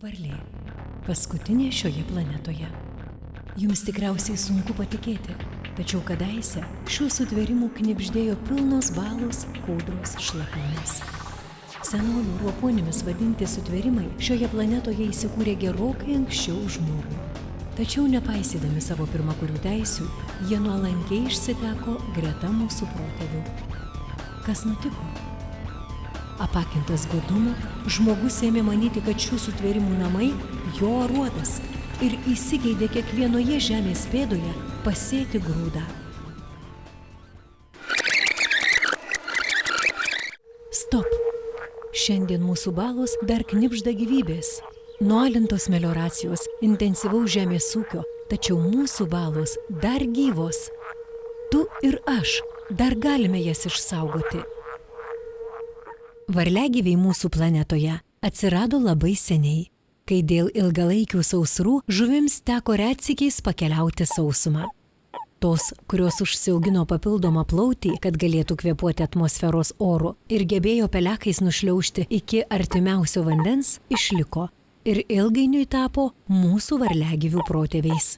Varlė. Paskutinė šioje planetoje. Jums tikriausiai sunku patikėti, tačiau kadaise šių sutvėrimų knibždėjo pilnos balos, kūdros, šlapionės. Senolių ruoponimis vadinti sutvėrimai šioje planetoje įsikūrė gerokai anksčiau žmogų. Tačiau nepaisydami savo pirmakurių teisių, jie nuolankiai išsiteko greta mūsų protėvių. Kas nutiko? Apakintas godumo, žmogus ėmė manyti, kad šių sutvėrimų namai jo aruodas ir įsigeidė kiekvienoje žemės pėdoje pasėti grūdą. Stop! Šiandien mūsų balos dar knibžda gyvybės. Nualintos melioracijos, intensyvaus žemės ūkio, tačiau mūsų balos dar gyvos. Tu ir aš dar galime jas išsaugoti. Varliagyviai mūsų planetoje atsirado labai seniai, kai dėl ilgalaikių sausrų žuvims teko retsykiais pakeliauti sausumą. Tos, kurios užsiaugino papildomą plautį, kad galėtų kvėpuoti atmosferos oru ir gebėjo pelekais nušliaužti iki artimiausio vandens, išliko ir ilgainiui tapo mūsų varliagyvių protėviais.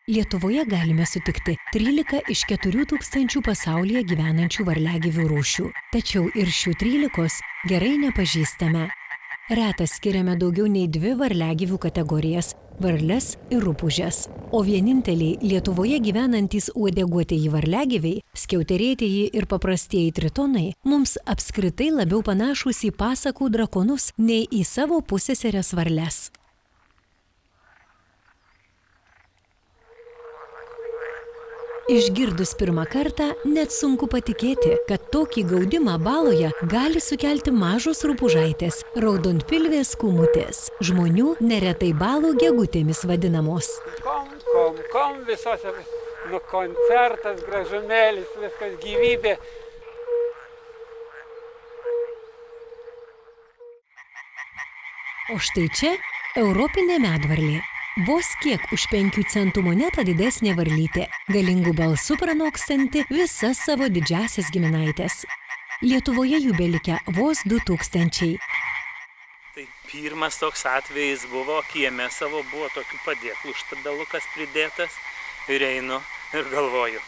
Lietuvoje galime sutikti 13 iš 4000 pasaulyje gyvenančių varliagyvių rūšių, tačiau ir šių 13 gerai nepažįstame. Retas skiriame daugiau nei 2 varliagyvių kategorijas – varles ir rupūžes. O vieninteliai Lietuvoje gyvenantys uodeguotieji varliagyviai, skiauterėtieji ir paprastieji tritonai mums apskritai labiau panašūs į pasakų drakonus nei į savo pusseseres varles. Išgirdus pirmą kartą, net sunku patikėti, kad tokį gaudimą baloje gali sukelti mažos rupūžaitės, raudonpilvės kūmutės, žmonių neretai balų gegutėmis vadinamos. Kom visose, koncertas, gražumėlis, viskas gyvybė. O štai čia europinė medvarlė. Vos kiek už 5 centų monetą didesnė varlytė, galingų balsų pranokstanti visas savo didžiasias giminaites. Lietuvoje jų belikę vos 2000. Tai pirmas toks atvejis buvo, kieme savo buvo tokių padėklų štabelukas pridėtas ir einu ir galvoju.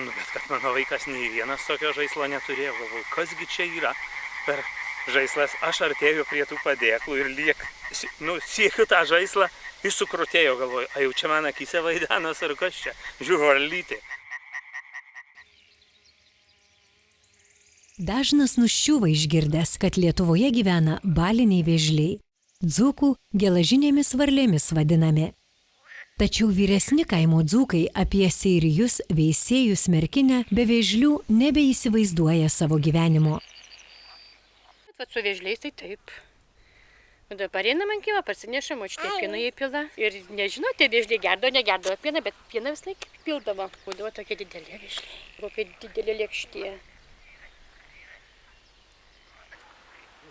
Bet kad mano vaikas nei vienas tokio žaislo neturėjo, galvoju, kasgi čia yra per žaislas. Aš artėju prie tų padėklų ir siekiu tą žaislą. Jis sukrutėjo, galvoju, jau čia man akyse vaidenas ar kas čia, žiūriu varlytė. Dažnas nuščiūva išgirdęs, kad Lietuvoje gyvena baliniai vėžliai. Dzūkų gelažinėmis varlėmis vadinami. Tačiau vyresni kaimo dzūkai apie seirijus, veisiejus, merkinę be vėžlių nebeįsivaizduoja savo gyvenimo. Bet su vėžliais tai taip. Dabar einam ant kiemo, parsineša močiutė pieną įpila. Ir nežinau, tie vėžliai gerdavo, negerdavo pieną, bet pieną vis laik pildavo. Būdavo tokie didelė vėžliai, kokia didelė lėkštė.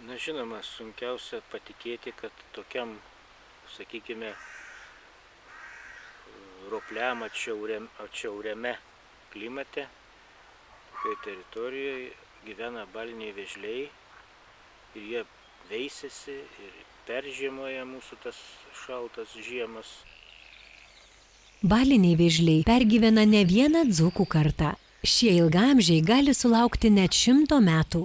Na žinoma, sunkiausia patikėti, kad tokiam, sakykime, ropliam atšiauriame klimate, kai teritorijoje gyvena baliniai vėžliai ir jie veisiasi ir peržiemoja mūsų tas šaltas žiemas. Baliniai vėžliai pergyvena ne vieną dzūkų kartą. Šie ilgaamžiai gali sulaukti net 100 metų.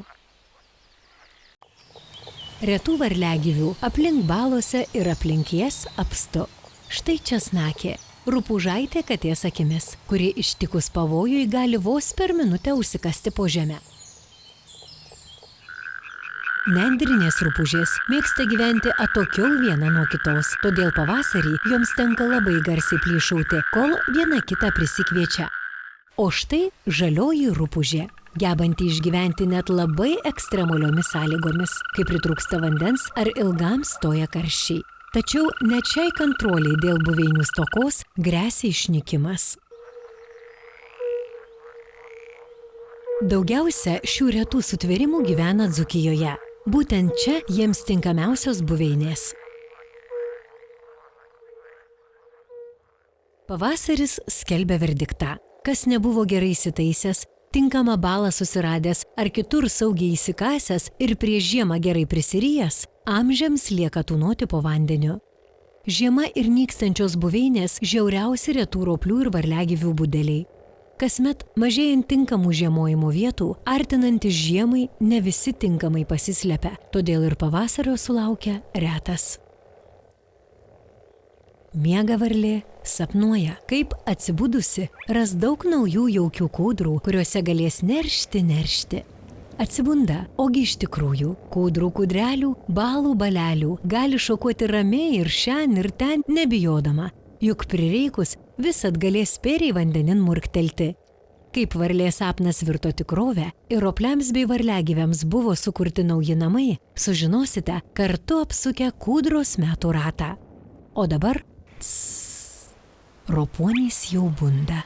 Retų varliagyvių aplink balose ir aplink jas apstu. Štai česnakė, rupūžaitė katės akimis, kuri ištikus pavojui gali vos per minutę užsikasti po žemę. Nendrinės rupūžės mėgsta gyventi atokiau viena nuo kitos, todėl pavasarį joms tenka labai garsiai plyšauti, kol viena kitą prisikviečia. O štai žalioji rupūžė, gebanti išgyventi net labai ekstremaliomis sąlygomis, kai pritrūksta vandens ar ilgam stoja karščiai. Tačiau net šiai kantruoliai dėl buveinių stokos gresia išnykimas. Daugiausia šių retų sutvėrimų gyvena Dzūkijoje. Būtent čia jiems tinkamiausios buveinės. Pavasaris skelbia verdiktą. Kas nebuvo gerai įsitaisęs, tinkamą balą susiradęs ar kitur saugiai įsikasęs ir prieš žiemą gerai prisirijęs, amžiams lieka tūnoti po vandeniu. Žiema ir nykstančios buveinės žiauriausi retų roplių ir varliagyvių budeliai. Kasmet mažėjant tinkamų žiemojimo vietų, artinantis žiemai ne visi tinkamai pasislepia, todėl ir pavasario sulaukia retas. Miega varlė, sapnuoja, kaip atsibudusi, ras daug naujų jaukių kūdrų, kuriuose galės neršti. Atsibunda, ogi iš tikrųjų, kūdrų kūdrelių, balų balelių, gali šokuoti ramiai ir šen ir ten nebijodama, juk prireikus visad galės spėriai vandenin murktelti. Kaip varlės sapnas virto tikrovę ir ropliams bei varliagyviams buvo sukurti nauji namai, sužinosite kartu apsukę kūdros metų ratą. O dabar ropuonys jau bunda.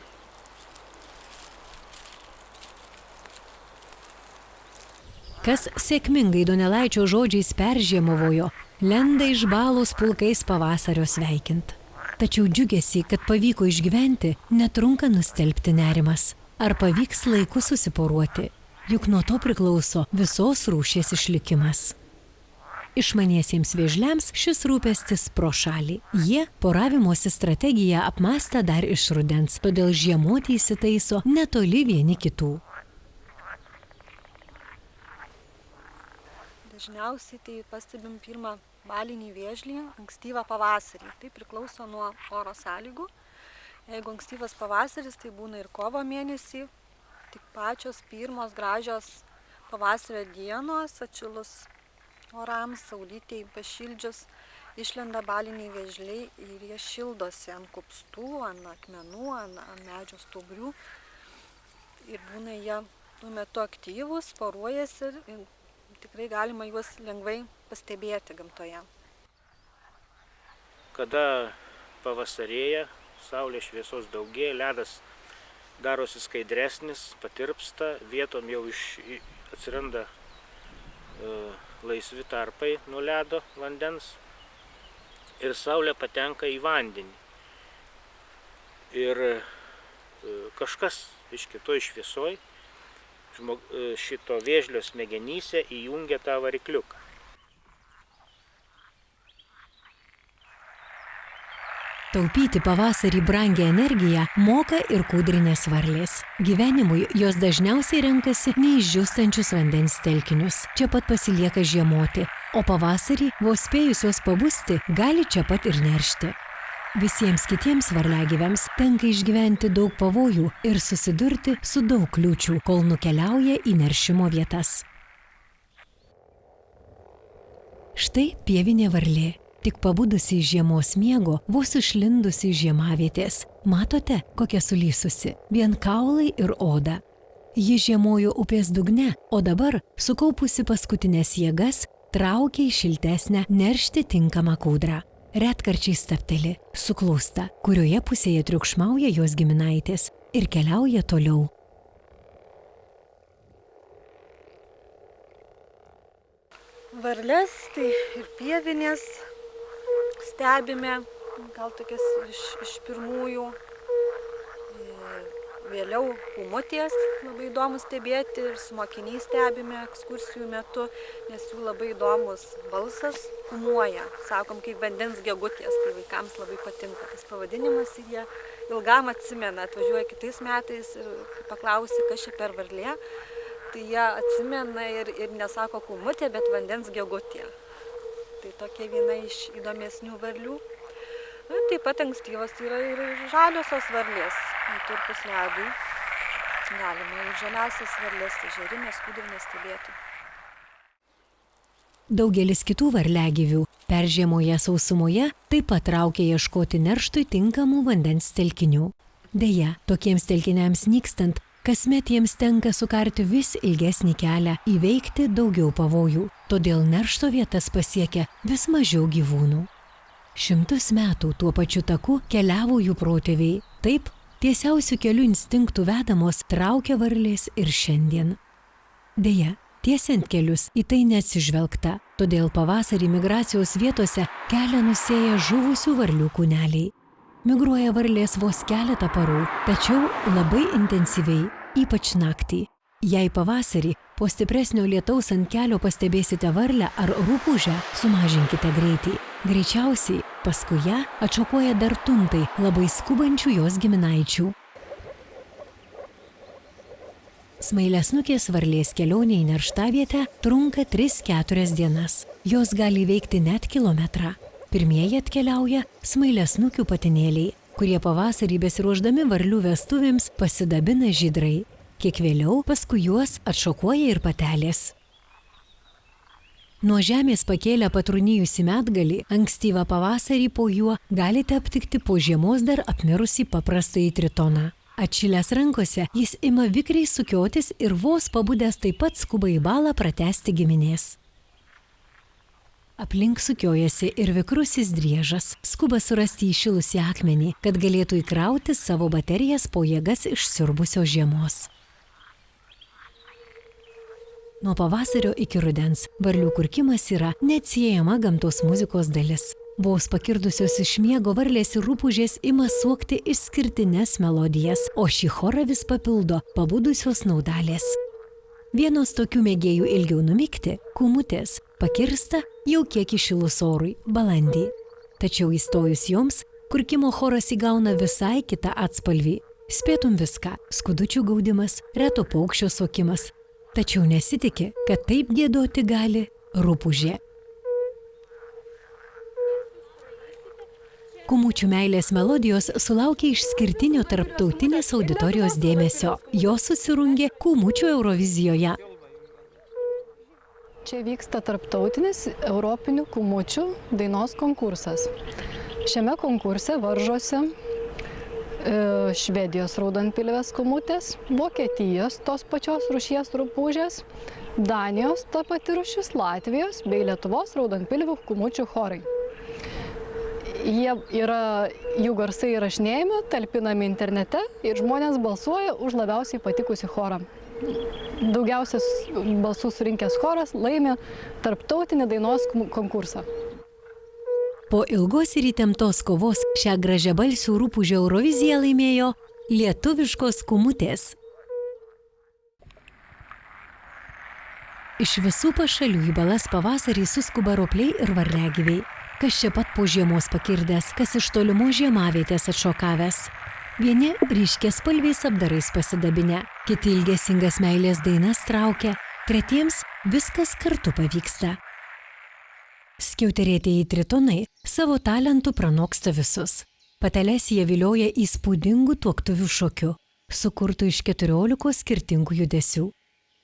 Kas sėkmingai Donelaičio žodžiais peržiemovojo, lenda iš balos pulkais pavasario sveikint. Tačiau džiugesį, kad pavyko išgyventi, netrunka nustelbti nerimas. Ar pavyks laiku susiporuoti, juk nuo to priklauso visos rūšies išlikimas. Išmaniesiems vėžliams šis rūpestis pro šalį. Jie poravimosi strategiją apmąstę dar iš rudens, todėl žiemoti įsitaiso netoli vieni kitų. Dažniausiai tai pastebim pirmą balinį vėžlį ankstyvą pavasarį. Tai priklauso nuo oro sąlygų. Jeigu ankstyvas pavasaris, tai būna ir kovo mėnesį, tik pačios pirmos gražios pavasario dienos, atšilus orams, saulytei pašildžius, išlenda baliniai vėžliai ir jie šildosi ant kupstų, ant akmenų, ant medžio stuobrių. Ir būna jie tuo metu aktyvūs, poruojasi ir tikrai galima juos lengvai pastebėti gamtoje. Kada pavasarėja, saulės šviesos daugėja, ledas darosi skaidresnis, patirpsta, vietom jau atsiranda laisvi tarpai nuo ledo vandens ir saulė patenka į vandenį. Ir kažkas iš kitoj šviesoj šito vėžlio smegenyse įjungia tą varikliuką. Taupyti pavasarį brangią energiją moka ir kūdrinės varlės. Gyvenimui jos dažniausiai renkasi neišdžiūstančius vandens telkinius. Čia pat pasilieka žiemoti, o pavasarį, vos spėjusios pabusti, gali čia pat ir neršti. Visiems kitiems varliagyviams tenka išgyventi daug pavojų ir susidurti su daug kliūčių, kol nukeliauja į neršimo vietas. Štai pievinė varlė. Tik pabudusi iš žiemos miego, vos išlindusi iš žiemavietės. Matote, kokia sulysusi, vien kaulai ir oda. Ji žiemojo upės dugne, o dabar, sukaupusi paskutinės jėgas, traukia į šiltesnę, neršti tinkamą kūdrą. Retkarčiai stabteli, suklūsta, kurioje pusėje triukšmauja jos giminaitės ir keliauja toliau. Varles, tai ir pievinės stebime, gal tokias iš pirmųjų. Vėliau kūmutės labai įdomu stebėti ir su mokiniais stebime ekskursijų metu, nes jų labai įdomus balsas kūmuoja. Sakom, kaip vandens gegutės, tai vaikams labai patinka tas pavadinimas ir jie ilgam atsimena, atvažiuoja kitais metais ir paklausi, kas čia per varlė, tai jie atsimena ir nesako kūmutė, bet vandens gegutė. Tai tokia viena iš įdomesnių varlių. Taip pat ankstyvas yra ir žaliosios varlės, nutirpus ledui. Galima ir žaliasias varlės, ežerinės, kūdrinės stebėti. Daugelis kitų varliagyvių peržiemoje sausumoje taip pat traukia ieškoti nerštui tinkamų vandens telkinių. Deja, tokiems telkiniams nykstant, kasmet jiems tenka sukarti vis ilgesnį kelią, įveikti daugiau pavojų. Todėl neršto vietas pasiekia vis mažiau gyvūnų. 100 metų tuo pačiu taku keliavo jų protėviai. Taip, tiesiausių kelių instinktų vedamos traukia varlės ir šiandien. Deja, tiesiant kelius į tai neatsižvelgta, todėl pavasarį migracijos vietose kelią nusėja žuvusių varlių kūneliai. migruoja varlės vos keletą parų, tačiau labai intensyviai, ypač naktį. Jei pavasarį po stipresnio lietaus ant kelio pastebėsite varlę ar rupūžę, sumažinkite greitį. Greičiausiai paskui ją atšokuoja dar tuntai labai skubančių jos giminaičių. Smailiasnukės varlės kelionė į nerštavietę trunka 3-4 dienas. Jos gali įveikti net kilometrą. Pirmieji atkeliauja smailiasnukių patinėliai, kurie pavasarį besiruošdami varlių vestuvėms pasidabina žydrai. Kiek vėliau paskui juos atšokuoja ir patelės. Nuo žemės pakėlę patrūnijusi medgalį, ankstyvą pavasarį po juo galite aptikti po žiemos dar apmirusį paprastąjį tritoną. Atšilęs rankose jis ima vikriai sukiotis ir vos pabudęs taip pat skuba į balą pratęsti giminės. Aplink sukiojasi ir vikrusis driežas, skuba surasti įšilusį akmenį, kad galėtų įkrauti savo baterijas po jėgas išsiurbusios žiemos. Nuo pavasario iki rudens varlių kurkimas yra neatsiejama gamtos muzikos dalis. Vos pakirdusios iš miego varlės ir rupūžės ima suokti išskirtines melodijas, o šį chorą vis papildo pabudusios naudalės. Vienos tokių mėgėjų ilgiau numigti, kūmutės, pakirsta jau kiek įšilus orui, balandį. Tačiau įstojus joms, kurkimo choras įgauna visai kitą atspalvį. Spėtum viską – skudučių gaudimas, reto paukščio suokimas. Tačiau nesitiki, kad taip giedoti gali rupūžė. Kūmučių meilės melodijos sulaukė išskirtinio tarptautinės auditorijos dėmesio. Jos susirungė Kūmučių Eurovizijoje. Čia vyksta tarptautinis europinių kūmučių dainos konkursas. Šiame konkurse varžosi Švedijos raudonpilvės kūmutės, Vokietijos tos pačios rūšies rupūžės, Danijos ta pati rūšis, Latvijos bei Lietuvos raudonpilvių kūmučių chorai. Jų garsai įrašinėjami, talpinami internete ir žmonės balsuoja už labiausiai patikusį chorą. Daugiausias balsų surinkęs choras laimi tarptautinį dainos konkursą. Po ilgos ir įtemptos kovos šią gražiabalsių rupūžių Euroviziją laimėjo lietuviškos kūmutės. Iš visų pašalių į balas pavasarį suskuba ropliai ir varliagyviai. Kas čia pat po žiemos pakirdęs, kas iš tolimo žiemavietės atšokavęs. Vieni ryškiaspalviais apdarais pasidabinę, kiti ilgesingas meilės dainas traukia, tretiems viskas kartu pavyksta. Skiauterėtieji tritonai savo talentų pranoksta visus. Pateles jie vilioja įspūdingų tuoktuvių šokiu, sukurtų iš 14 skirtingų judesių.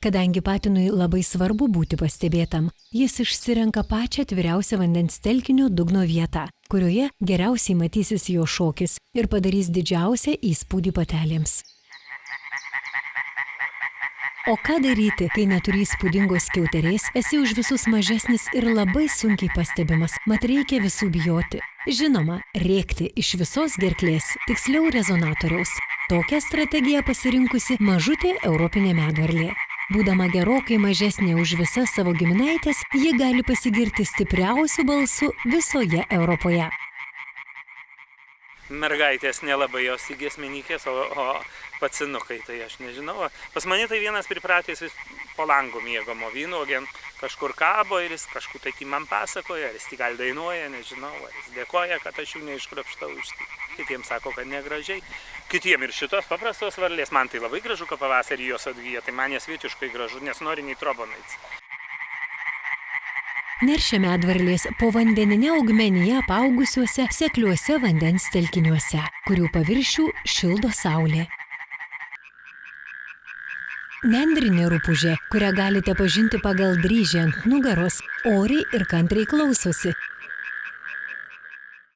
Kadangi patinui labai svarbu būti pastebėtam, jis išsirenka pačią atviriausią vandens telkinio dugno vietą, kurioje geriausiai matysis jo šokis ir padarys didžiausią įspūdį patelėms. O ką daryti, kai neturi įspūdingos skiauterės, esi už visus mažesnis ir labai sunkiai pastebimas, mat reikia visų bijoti. Žinoma, rėkti iš visos gerklės, tiksliau rezonatoriaus. Tokią strategiją pasirinkusi mažutė europinė medvarlė. Būdama gerokai mažesnė už visas savo giminaitės, ji gali pasigirti stipriausiu balsu visoje Europoje. Mergaitės nelabai jos į giesmenykės, o pacinukai, tai aš nežinau. Pas mane tai vienas pripratęs po langu miegomo vynuogėm, kažkur kabo ir jis kažkur tai man pasakoja, ar jis tik gal dainuoja, nežinau, ar jis dėkoja, kad aš jų neiškrapštau iš tai. Kitiems sako, kad negražiai. Kitiem ir šitos paprastos varlės, man tai labai gražu, kad pavasarį jos atgyja, tai man jas vietiškai gražu, nes nori nei trobonais. Neršia medvarlės po vandeninę augmeniją apaugusiuose sekliuose vandens telkiniuose, kurių paviršių šildo saulė. Nendrinė rupūžė, kurią galite pažinti pagal dryžį ant nugaros, oriai ir kantriai klausosi.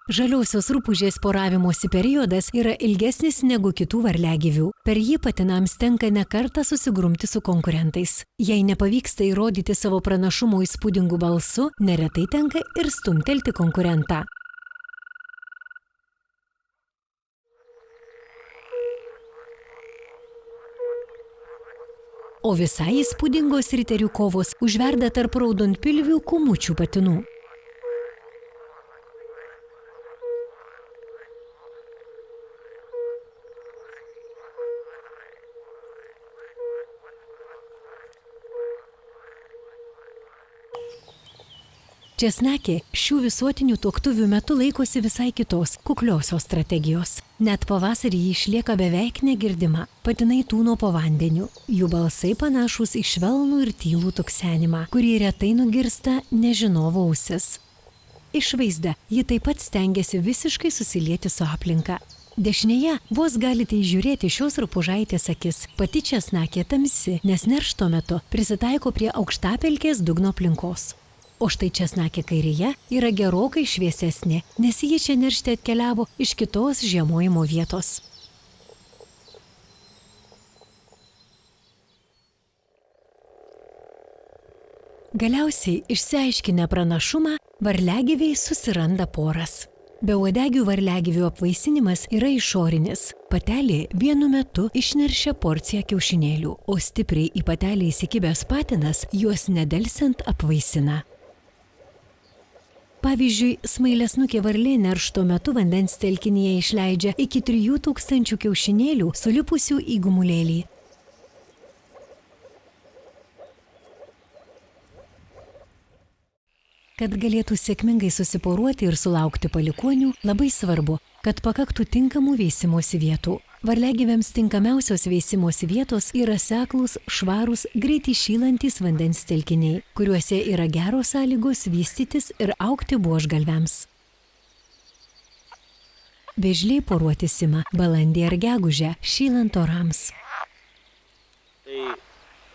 Žaliosios rupūžės poravimosi periodas yra ilgesnis negu kitų varliagyvių. Per jį patinams tenka ne kartą susigrumti su konkurentais. Jei nepavyksta įrodyti savo pranašumo įspūdingų balsu, neretai tenka ir stumtelti konkurentą. O visai įspūdingos riterių kovos užverda tarp raudonpilvių kūmučių patinų. Česnakė šių visuotinių tuoktuvių metu laikosi visai kitos, kukliosios strategijos. Net pavasarį ji išlieka beveik negirdima, patinai tūno po vandeniu. Jų balsai panašūs į švelnų ir tylų tuksenimą, kurį retai nugirsta nežinovo ausis. Išvaizda, ji taip pat stengiasi visiškai susilieti su aplinka. Dešinėje vos galite įžiūrėti šios rupūžaitės akis. Pati česnakė tamsi, nes neršto metu prisitaiko prie aukštapelkės dugno aplinkos. O štai česnakė kairėje yra gerokai šviesesnė, nes ji čia neršte atkeliavo iš kitos žiemojimo vietos. Galiausiai, išsiaiškinę pranašumą, varliagyviai susiranda poras. Beuodegių varliagyvių apvaisinimas yra išorinis. Patelė vienu metu išneršia porciją kiaušinėlių, o stipriai į patelę įsikibęs patinas juos nedelsiant apvaisina. Pavyzdžiui, smailiasnukė varlė neršto metu vandens telkinyje išleidžia iki 3000 kiaušinėlių sulipusių į gumulėlį. Kad galėtų sėkmingai susiporuoti ir sulaukti palikuonių, labai svarbu, kad pakaktų tinkamų veisimosi vietų. Varliagyviams tinkamiausios veisimosi vietos yra seklūs, švarūs, greitai šylantys vandens telkiniai, kuriuose yra geros sąlygos vystytis ir augti buožgalviams. Vėžliai poruotis ima balandį ar gegužę, šylant orams. Tai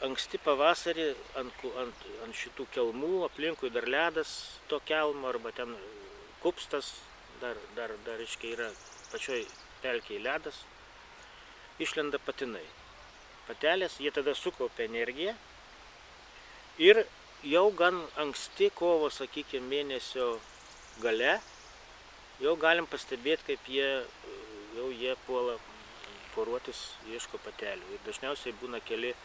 anksti pavasarį ant šitų kelmų aplinkui dar ledas to kelmo arba ten kupstas, dar reiškia yra pačioj pelkėj ledas, išlenda patinai. Patelės, jie tada sukaupia energiją ir jau gan anksti kovo, sakykime, mėnesio gale, jau galim pastebėti, kaip jie puola poruotis, ieško patelių. Ir dažniausiai būna keli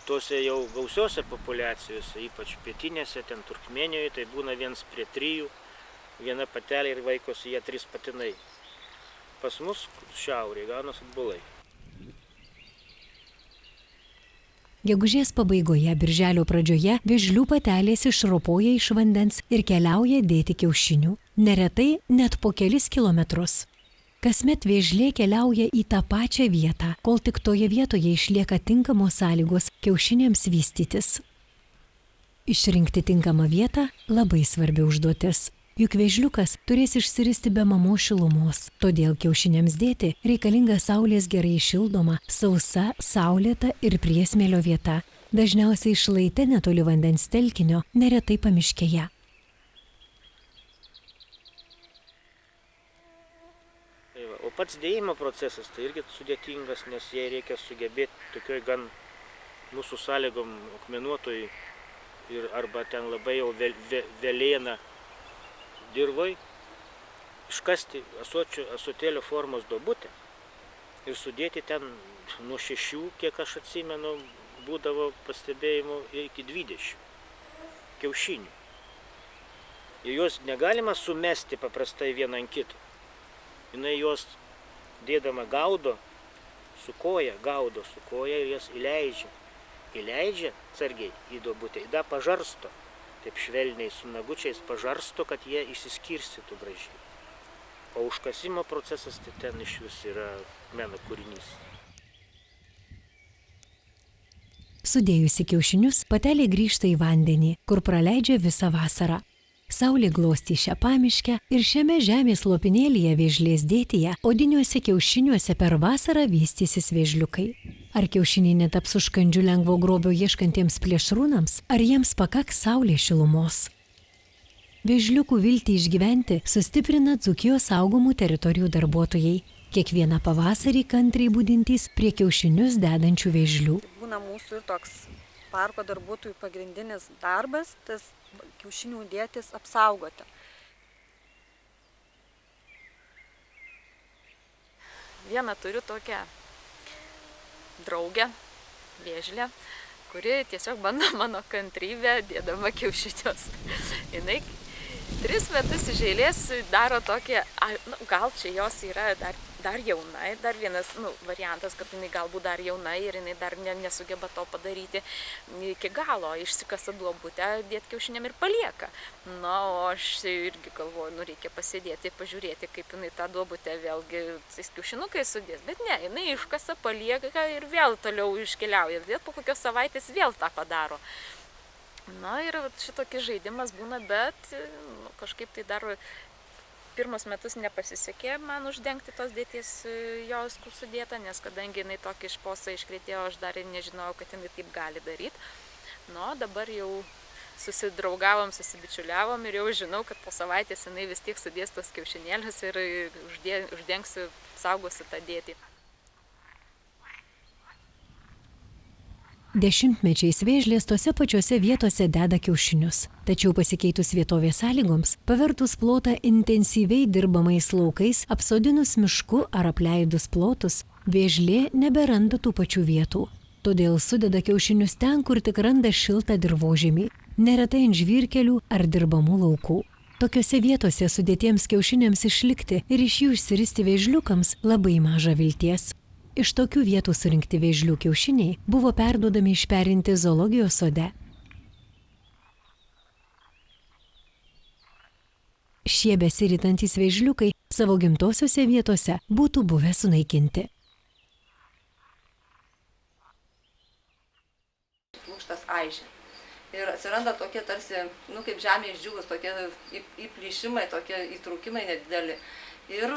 tose jau gausiose populiacijose, ypač pietinėse, ten Turkmėnijoje, tai būna 1:3, viena patelė ir vaikosi jie 3 patinai. Pas mus šiaurėje gaunas atbulai. Gegužės pabaigoje, birželio pradžioje, vėžlių patelės išropoja iš vandens ir keliauja dėti kiaušinių. Neretai net po kelis kilometrus. Kasmet vėžlė keliauja į tą pačią vietą, kol tik toje vietoje išlieka tinkamos sąlygos kiaušiniams vystytis. Išrinkti tinkamą vietą labai svarbi užduotis. Juk vėžliukas turės išsiristi be mamos šilumos, todėl kiaušiniams dėti reikalinga saulės gerai šildoma, sausa, saulėta ir priesmėlio vieta, dažniausiai šlaite netoli vandens telkinio, neretai pamiškėje. O pats dėjimo procesas tai irgi sudėtingas, nes jai reikia sugebėti tokioj gan mūsų sąlygom akmenuotoj ir arba ten labai jau velėna dirvoj, iškasti ąsotėlio formos duobutę ir sudėti ten nuo 6, kiek aš atsimenu, būdavo pastebėjimų iki 20 kiaušinių. Ir juos negalima sumesti paprastai vieną ant kito. Jinai juos dėdama gaudo su koja ir jas įleidžia. Įleidžia atsargiai į duobutę, įda pažarsto, taip švelniai su nagučiais pažarsto, kad jie išsiskirstytų gražiai. O užkasimo procesas tai ten iš vis yra meno kūrinys. Sudėjusi kiaušinius, patelė grįžta į vandenį, kur praleidžia visą vasarą. Saulė glostė šią pamiškę ir šiame žemės lopinėlyje vėžlės dėtyje odiniuose kiaušiniuose per vasarą vystysis vėžliukai. Ar kiaušiniai netaps užkandžiu lengvo grobio ieškantiems plėšrūnams, ar jiems pakaks saulės šilumos? Vėžliukų viltį išgyventi sustiprina Dzūkijos saugomų teritorijų darbuotojai. Kiekvieną pavasarį kantriai budintys prie kiaušinius dedančių vėžlių. Būna mūsų ir toks parko darbuotojų pagrindinis darbas, tas kiaušinių dėtis apsaugoti. Vieną turiu tokią draugę, vėžlę, kuri tiesiog bando mano kantrybę dėdama kiaušinius. Jinai 3 metus iš eilės daro tokią, gal čia jos yra dar dar jauna ir dar vienas variantas, kad jinai galbūt dar jauna ir jinai dar nesugeba to padaryti iki galo, išsikasa duobutę, dėti kiaušiniam ir palieka. Na, o aš irgi galvoju, reikia pasėdėti, pažiūrėti, kaip jinai tą duobutę vėlgi tais kiaušinukai sudės. Bet ne, jinai iškasa, palieka ir vėl toliau iškeliauja. Ir po kokios savaitės vėl tą padaro. Na ir šitokis žaidimas būna, bet kažkaip tai dar pirmus metus nepasisekė man uždengti tos dėties jos sudėtą, nes kadangi jinai tokį išposą iškrėtėjo, aš dar nežinojau, kad jinai taip gali daryti. Nu, dabar jau susidraugavom, susibičiuliavom ir jau žinau, kad po savaitės jinai vis tiek sudės tos kiaušinėlius ir uždengsiu, saugosiu tą dėtį. Dešimtmečiais vėžlės tose pačiose vietose deda kiaušinius. Tačiau pasikeitus vietovės sąlygoms, pavertus plotą intensyviai dirbamais laukais, apsodinus mišku ar apleidus plotus, vėžlė neberanda tų pačių vietų. Todėl sudeda kiaušinius ten, kur tik randa šiltą dirvožemį, neretai ant žvyrkelių ar dirbamų laukų. Tokiose vietose sudėtiems kiaušiniams išlikti ir iš jų išsiristi vėžliukams labai maža vilties. Iš tokių vietų surinkti vėžlių kiaušiniai buvo perduodami išperinti zoologijos sode. Šie besiritantys vėžliukai savo gimtosiose vietose būtų buvę sunaikinti. Lūkštas aižė. Ir atsiranda tokie tarsi, kaip žemė išdžiūvus, tokie įplyšimai, tokie įtrūkimai nedideli. Ir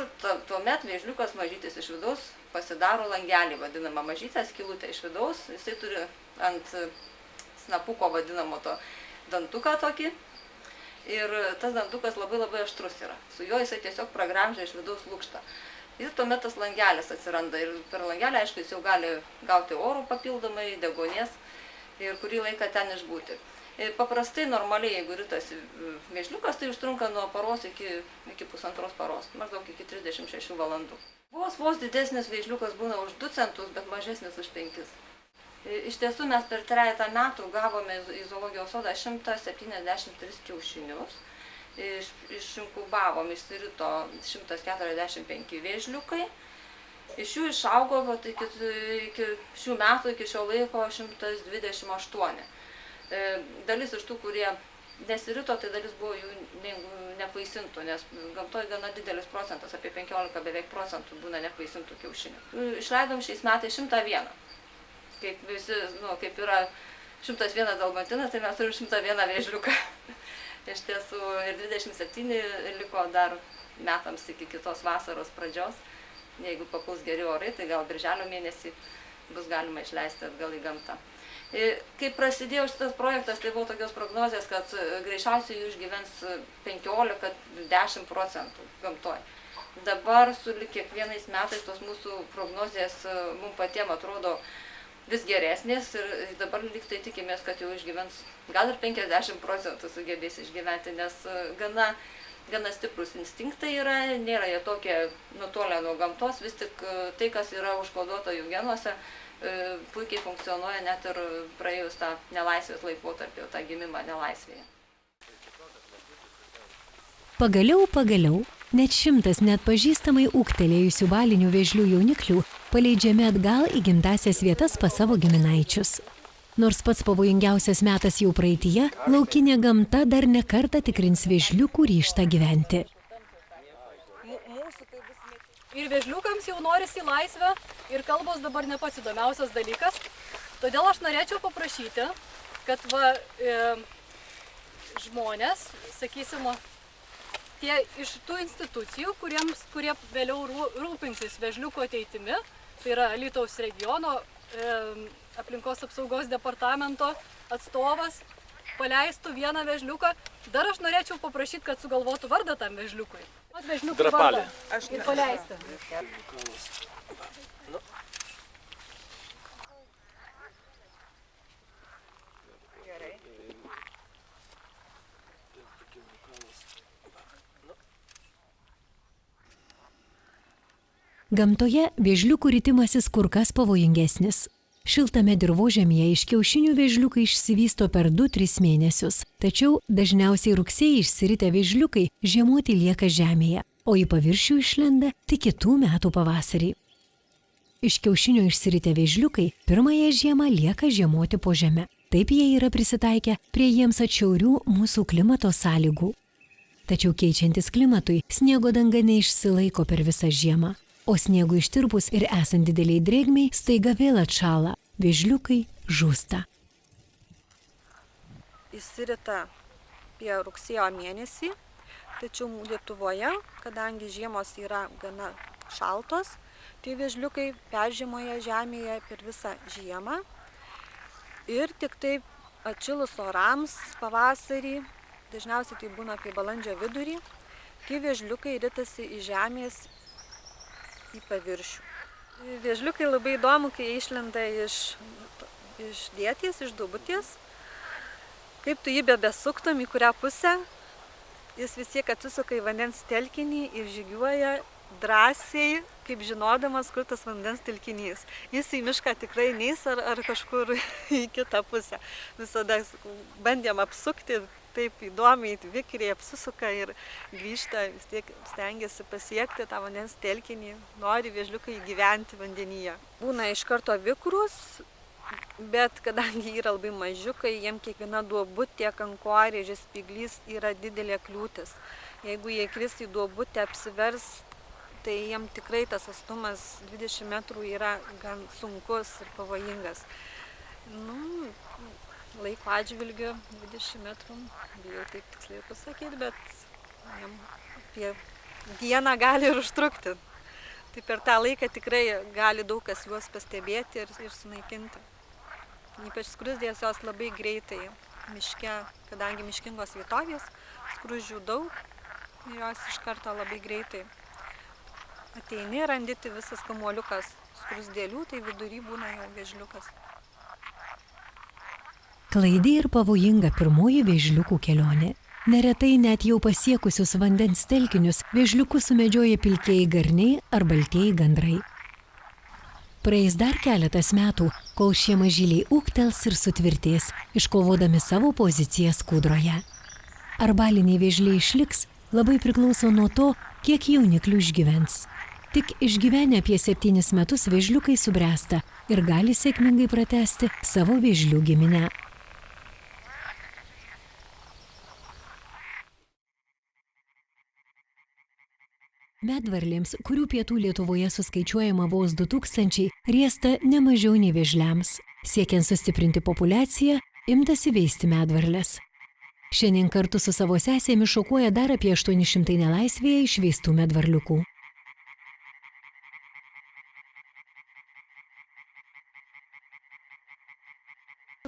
tuomet vėžliukas mažytis iš vidaus pasidaro langelį, vadinamą mažytę skylutę iš vidaus. Jisai turi ant snapuko vadinamo to dantuką tokį. Ir tas dantukas labai aštrus yra. Su juo jisai tiesiog pragremžia iš vidaus lūkštą. Ir tuomet tas langelis atsiranda. Ir per langelį, aišku, jis jau gali gauti oro papildomai, deguonies ir kurį laiką ten išbūti. Paprastai, normaliai, jeigu ritasi vėžliukas, tai užtrunka nuo paros iki pusantros paros, maždaug iki 36 valandų. Vos didesnis vėžliukas būna už 2 centus, bet mažesnis už 5. Iš tiesų mes per 3 metų gavome į zoologijos sodą 173 kiaušinius. Išinkubavom, išsirito 145 vėžliukai. Iš jų išaugo iki šių metų, iki šio laiko 128. Dalis iš tų, kurie nesirito, tai dalis buvo jų nepaisintų, nes gamtoje gana didelis procentas, apie 15 beveik procentų būna nepaisintų kiaušinių. Išleidom šiais metais 101. Kaip yra 101 dalmatinas, tai mes turim 101 vėžliuką. Iš tiesų ir 27 liko dar metams iki kitos vasaros pradžios. Jeigu papuls geri orai, tai gal birželio mėnesį bus galima išleisti atgal į gamtą. Kai prasidėjo šitas projektas, tai buvo tokios prognozės, kad greičiausiai jų išgyvens 15–10 procentų gamtoje. Dabar sulig kiekvienais metais tos mūsų prognozės mums patiems atrodo vis geresnės ir dabar lyg tai tikimės, kad jau išgyvens gal ir 50 procentų sugebės išgyventi, nes gana stiprus instinktai yra, nėra jie tokie nutolę nuo gamtos, vis tik tai, kas yra užkoduota jų genuose, puikiai funkcionuoja net ir praėjus tą nelaisvės laikotarpį, tą gimimą nelaisvėje. Pagaliau, net 100 neatpažįstamai ūgtelėjusių balinių vėžlių jauniklių paleidžiami atgal į gimtąsias vietas pas savo giminaičius. Nors pats pavojingiausias metas jau praeityje, laukinė gamta dar ne kartą tikrins vėžliukų ryžtą gyventi. Ir vėžliukams jau norisi į laisvę ir kalbos dabar ne pats įdomiausias dalykas. Todėl aš norėčiau paprašyti, kad žmonės, sakysim, tie iš tų institucijų, kurie vėliau rūpinsis vėžliukų ateitimi, tai yra Alytaus regiono aplinkos apsaugos departamento atstovas, paleistų vieną vėžliuką. Dar aš norėčiau paprašyti, kad sugalvotų vardą tam vėžliukui. Drapalė. Ir paleisti. Gamtoje vėžliukų ritimasis kur kas pavojingesnis. Šiltame dirvožemyje iš kiaušinių vėžliukai išsivysto per 2–3 mėnesius. Tačiau dažniausiai rugsėjį išsiritę vėžliukai žiemoti lieka žemėje. o į paviršių išlenda tik kitų metų pavasarį. Iš kiaušinio išsiritę vėžliukai pirmąją žiemą lieka žiemoti po žeme. Taip jie yra prisitaikę prie jiems atšiaurių mūsų klimato sąlygų. Tačiau keičiantis klimatui, sniego danga neišsilaiko per visą žiemą, o sniegui ištirpus ir esant dideliai drėgmei, staiga vėl atšąla, vėžliukai žūsta. Įsirita apie rugsėjo mėnesį, tačiau Lietuvoje, kadangi žiemos yra gana šaltos, tai vėžliukai peržiemoja žemėje per visą žiemą ir tik taip atšilus orams pavasarį, dažniausiai tai būna apie balandžio vidurį, kai vėžliukai ritasi iš žemės į paviršių. Vėžliukai labai įdomu, kai išlenda iš dėties, iš duobutės. Kaip tu jį besuktum, į kurią pusę, jis vis tiek atsisuka į vandens telkinį ir žygiuoja drąsiai, kaip žinodamas, kur tas vandens telkinys. Jis į mišką tikrai neis ar kažkur į kitą pusę. Visada bandėm apsukti, taip įdomiai, vikriai apsisuka ir grįžta, vis tiek stengiasi pasiekti tą vandens telkinį, nori vėžliukai gyventi vandenyje. Būna iš karto vikrus, bet kadangi yra labai mažiukai, jiem kiekviena duobutė, kankorėžis, spyglys yra didelė kliūtis. Jeigu jie kris į duobutę, apsivers, tai jiem tikrai tas atstumas 20 metrų yra gan sunkus ir pavojingas. Laiko atžvilgiu 20 metrų, bijau taip tiksliai pasakyti, bet apie dieną gali ir užtrukti. Tai per tą laiką tikrai gali daug kas juos pastebėti ir sunaikinti. Ypač skruzdės jos labai greitai miške, kadangi miškingos vietovės, skruzdžių daug, jos iš karto labai greitai ateini, randyti visas kamuoliukas skruzdėlių, tai vidury būna jau vėžliukas. Klaidi ir pavojinga pirmoji vėžliukų kelionė. Neretai net jau pasiekusius vandens telkinius vėžliukus sumedžioja pilkieji garniai ar baltieji gandrai. Praeis dar keletas metų, kol šie mažyliai ūgtels ir sutvirtės, iškovodami savo pozicijas kūdroje. Ar baliniai vėžliai išliks, labai priklauso nuo to, kiek jauniklių išgyvens. Tik išgyvenę apie 7 metus vėžliukai subręsta ir gali sėkmingai pratęsti savo vėžlių giminę. Medvarlėms, kurių pietų Lietuvoje suskaičiuojama vos 2000, riesta ne mažiau nei vėžliams. Siekiant sustiprinti populiaciją, imtasi veisti medvarlės. Šiandien kartu su savo sesėmis šokuoja dar apie 800 nelaisvėje išveistų medvarliukų.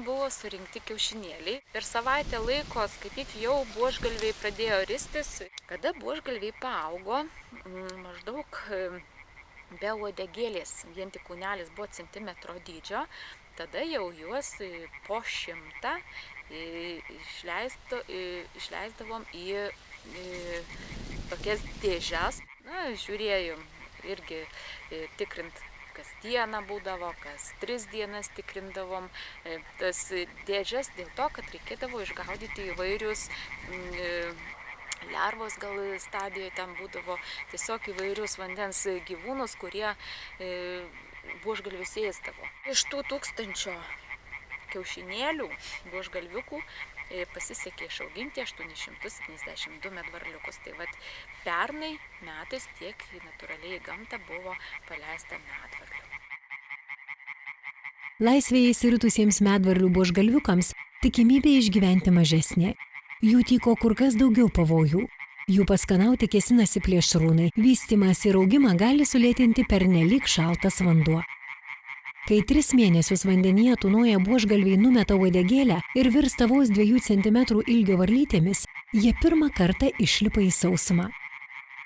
Buvo surinkti kiaušinėliai. Per savaitę laiko, skaityt, jau buožgalviai pradėjo ristis. Kada buožgalviai paaugo, maždaug be uodegėlės, vien tik kūnelis buvo centimetro dydžio, tada jau juos po 100 išleisdavom į tokias dėžes. Žiūrėjom irgi tikrint. Kas dieną būdavo, kas 3 dienas tikrindavom tas dėžes dėl to, kad reikėdavo išgaudyti įvairius lervos gal stadijoje ten būdavo, tiesiog įvairius vandens gyvūnus, kurie buožgalvius ėsdavo. Iš tų 1000 kiaušinėlių buožgalviukų pasisekė išauginti 872 medvarliukus. Tai vat pernai metais tiek natūraliai į gamtą buvo paleista medvarlių. Laisvėje įsiritusiems medvarlių buožgalviukams tikimybė išgyventi mažesnė. Jų tyko kur kas daugiau pavojų. Jų paskanauti kėsinasi plėšrūnai, vystymas ir augimą gali sulėtinti pernelyg šaltas vanduo. Kai 3 mėnesius vandenyje tūnoja buožgalviai numeta uodegėlę ir virsta vos 2 cm ilgio varlytėmis, jie pirmą kartą išlipa į sausumą.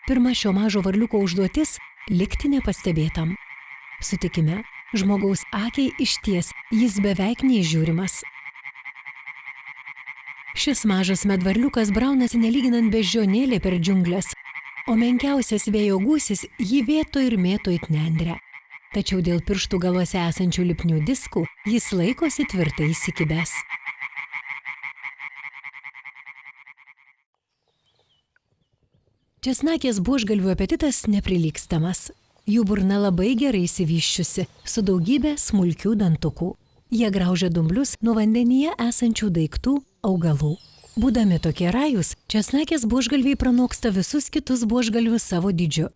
Pirma šio mažo varliuko užduotis – likti nepastebėtam. Sutikime, žmogaus akiai išties jis beveik neįžiūrimas. Šis mažas medvarliukas braunasi nelyginant beždžionėlė per džiungles, o menkiausias vėjo gūsis jį vėto ir mėto it nendrę. Tačiau dėl pirštų galuose esančių lipnių diskų jis laikosi tvirtai įsikibęs. Česnakės buožgalvių apetitas neprilygstamas. Jų burna labai gerai išsivysčiusi, su daugybė smulkių dantukų. Jie graužia dumblius nuo vandenyje esančių daiktų, augalų. Būdami tokie rajus, česnakės buožgalviai pranoksta visus kitus buožgalvius savo dydžiu.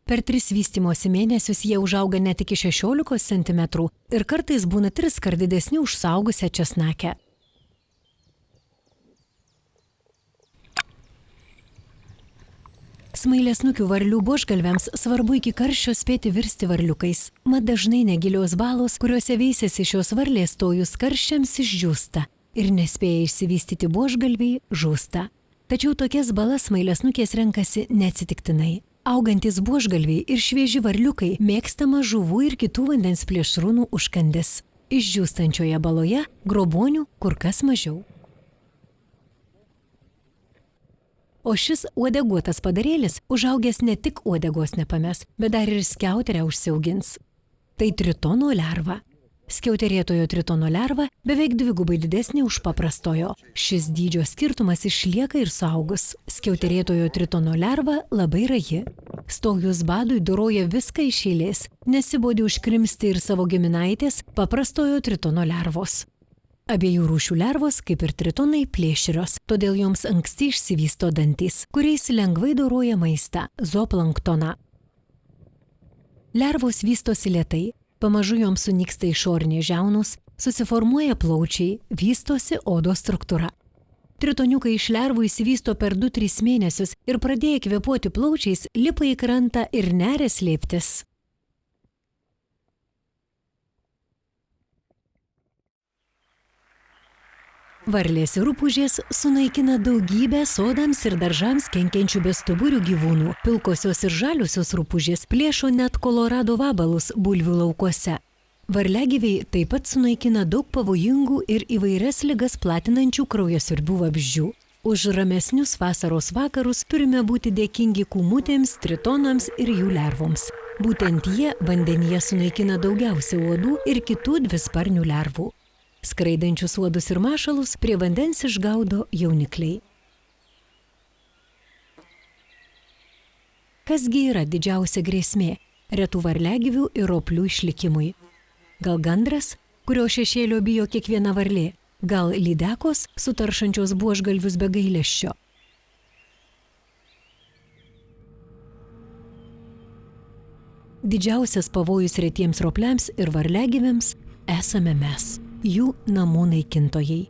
Per 3 vystymosi mėnesius jie užauga net iki 16 cm ir kartais būna 3 kart didesni už suaugusią česnakę. Smailiasnukių varlių buožgalviams svarbu iki karščio spėti virsti varliukais. Mat dažnai negilios balos, kuriuose veisiasi šios varlės, tojus karščiams išdžiūsta ir nespėja išsivystyti buožgalviai žūsta. Tačiau tokias balas smailiasnukės renkasi neatsitiktinai. Augantis buožgalviai ir švieži varliukai mėgstama žuvų ir kitų vandens plėšrūnų užkandis. Išdžiūstančioje baloje grobuonių kur kas mažiau. O šis uodeguotas padarėlis užaugęs ne tik uodegos nepames, bet dar ir skiauterę užsiaugins. Tai tritono lerva. Skiauterėtojo tritono lerva beveik 2 didesnė už paprastojo. Šis dydžio skirtumas išlieka ir suaugus. Skiauterėtojo tritono lerva labai raji. Stojus badui doroja viską iš eilės, nesibodi užkrimsti ir savo giminaitės paprastojo tritono lervos. Abiejų rūšių lervos, kaip ir tritonai, plėšrios, todėl joms anksti išsivysto dantys, kuriais lengvai doroja maistą – zooplanktoną. Lervos vystosi lėtai, pamažu joms sunyksta išorinės žiaunos, susiformuoja plaučiai, vystosi odos struktūra. Tritoniukai iš lervų įsivysto per 2-3 mėnesius ir pradėję kvėpuoti plaučiais, lipa į krantą ir neria slėptis. Varlės ir rupūžės sunaikina daugybę sodams ir daržams kenkiančių bestuburių gyvūnų. Pilkosios ir žaliosios rupūžės plėšo net Kolorado vabalus bulvių laukuose. Varliagyviai taip pat sunaikina daug pavojingų ir įvairias ligas platinančių kraujasiurbių vabzdžių. Už ramesnius vasaros vakarus turime būti dėkingi kūmutėms, tritonams ir jų lervoms. Būtent jie vandenyje sunaikina daugiausia uodų ir kitų dvisparnių lervų. Skraidančius uodus ir mašalus prie vandens išgaudo jaunikliai. Kasgi yra didžiausia grėsmė retų varliagyvių ir roplių išlikimui? Gal gandras, kurio šešėlio bijo kiekviena varlė? Gal lydekos, sutaršančios buožgalvius be gailesčio? Didžiausias pavojus retiems ropliams ir varliagyviams esame mes. Jų namų naikintojai.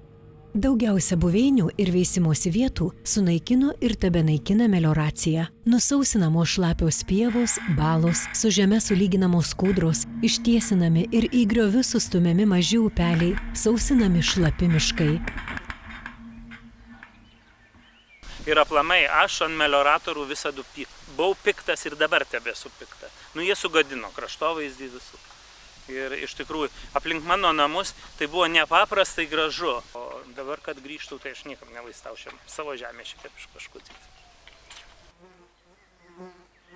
Daugiausia buveinių ir veisimosi vietų sunaikino ir tebenaikina melioracija. Nusausinamos šlapios pievos, balos, su žeme sulyginamos kūdros, ištiesinami ir į griovius sustumiami maži upeliai, sausinami šlapi miškai. Ir aplamai aš ant melioratorių visada buvau piktas ir dabar tebesu piktas. Jie sugadino kraštovaizdį visų. Ir iš tikrųjų, aplink mano namus tai buvo nepaprastai gražu. O dabar, kad grįžtų, tai aš niekam nevaistaučiam savo žemę šiek tiek kažkutį.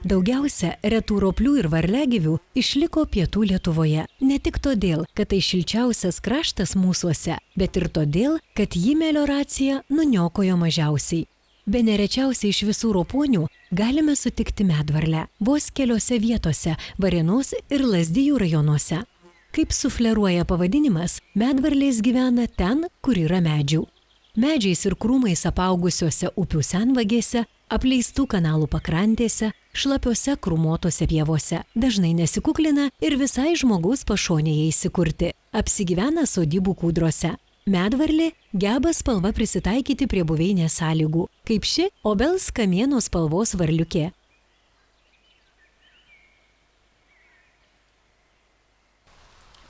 Daugiausia retų roplių ir varliagyvių išliko pietų Lietuvoje. Ne tik todėl, kad tai šilčiausias kraštas mūsuose, bet ir todėl, kad jį melioracija nuniokojo mažiausiai. Bene rečiausiai iš visų roponių galime sutikti medvarlę, vos keliose vietose Varėnos ir Lazdijų rajonuose. Kaip sufleruoja pavadinimas, medvarlės gyvena ten, kur yra medžių. Medžiais ir krūmais apaugusiuose upių senvagėse, apleistų kanalų pakrantėse, šlapiuose krūmuotose pievose. Dažnai nesikuklina ir visai žmogaus pašonėje įsikurti. Apsigyvena sodybų kūdrose. Medvarlė geba spalva prisitaikyti prie buveinės sąlygų, kaip ši obels kamieno spalvos varliukė.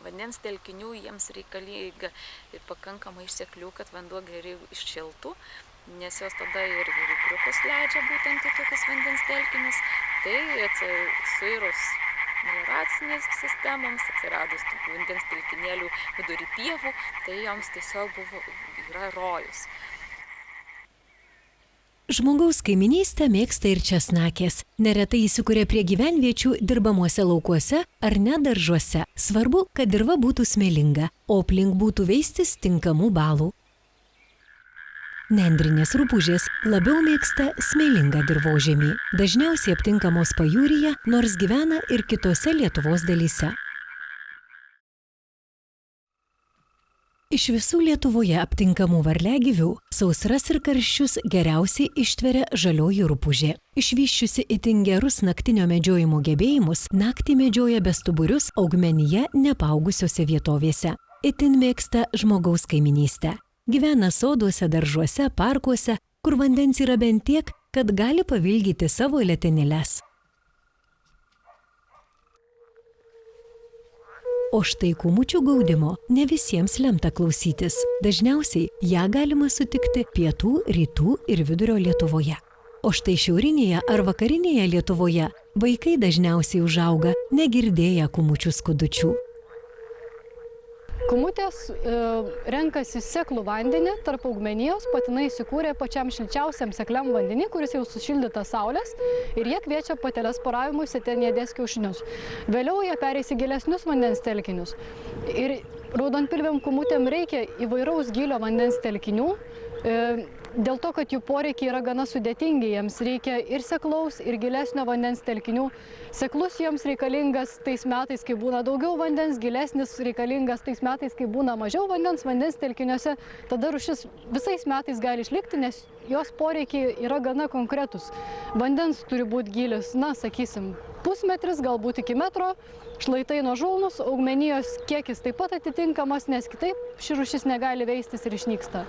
Vandens telkinių jiems reikalinga ir pakankamai išseklių, kad vanduo geriau iššiltų, nes jos tada ir ikriukus leidžia būtent į tokius vandens telkinius. Tai suirus melioracinės sistemoms, atsiradus vandens telkinėlių vidury pievų, tai joms tiesiog yra rojus. Žmogaus kaiminystę mėgsta ir česnakės. Neretai įsikuria prie gyvenviečių dirbamuose laukuose ar net daržuose. Svarbu, kad dirva būtų smėlinga, o aplink būtų veistis tinkamų balų. Nendrinės rupūžės labiau mėgsta smėlingą dirvožemį. Dažniausiai aptinkamos pajūryje, nors gyvena ir kitose Lietuvos dalyse. Iš visų Lietuvoje aptinkamų varliagyvių sausras ir karščius geriausiai ištveria žalioji rupūžė. Išvysčiusi itin gerus naktinio medžiojimo gebėjimus, naktį medžioja bestuburius augmenyje nepaugusiose vietovėse. Itin mėgsta žmogaus kaiminystę. Gyvena soduose, daržuose, parkuose, kur vandens yra bent tiek, kad gali pavilgyti savo letenėles. O štai kūmučių gaudimo ne visiems lemta klausytis. Dažniausiai ją galima sutikti pietų, rytų ir vidurio Lietuvoje. O štai šiaurinėje ar vakarinėje Lietuvoje vaikai dažniausiai užauga negirdėję kūmučių skudučių. Kūmutės renkasi seklų vandenį tarp augmenijos, patinai įsikūrė pačiam šilčiausiam sekliam vandenį, kuris jau sušildytas saulės, ir jie kviečia pateles poravimuisi, ten jie dės kiaušinius. Vėliau jie pereis į gilesnius vandens telkinius. Ir raudonpilvėm kūmutėm reikia įvairaus gylio vandens telkinių, dėl to, kad jų poreikiai yra gana sudėtingi, jiems reikia ir seklaus, ir gilesnio vandens telkinių. Seklus jiems reikalingas tais metais, kai būna daugiau vandens, gilesnis reikalingas tais metais, kai būna mažiau vandens telkiniuose, tada rūšis visais metais gali išlikti, nes jos poreikiai yra gana konkretus. Vandens turi būti gylis, na, sakysim, pusmetris, galbūt iki metro, šlaitai nuo žulnus, augmenijos kiekis taip pat atitinkamas, nes kitaip ši rūšis negali veistis ir išnyksta.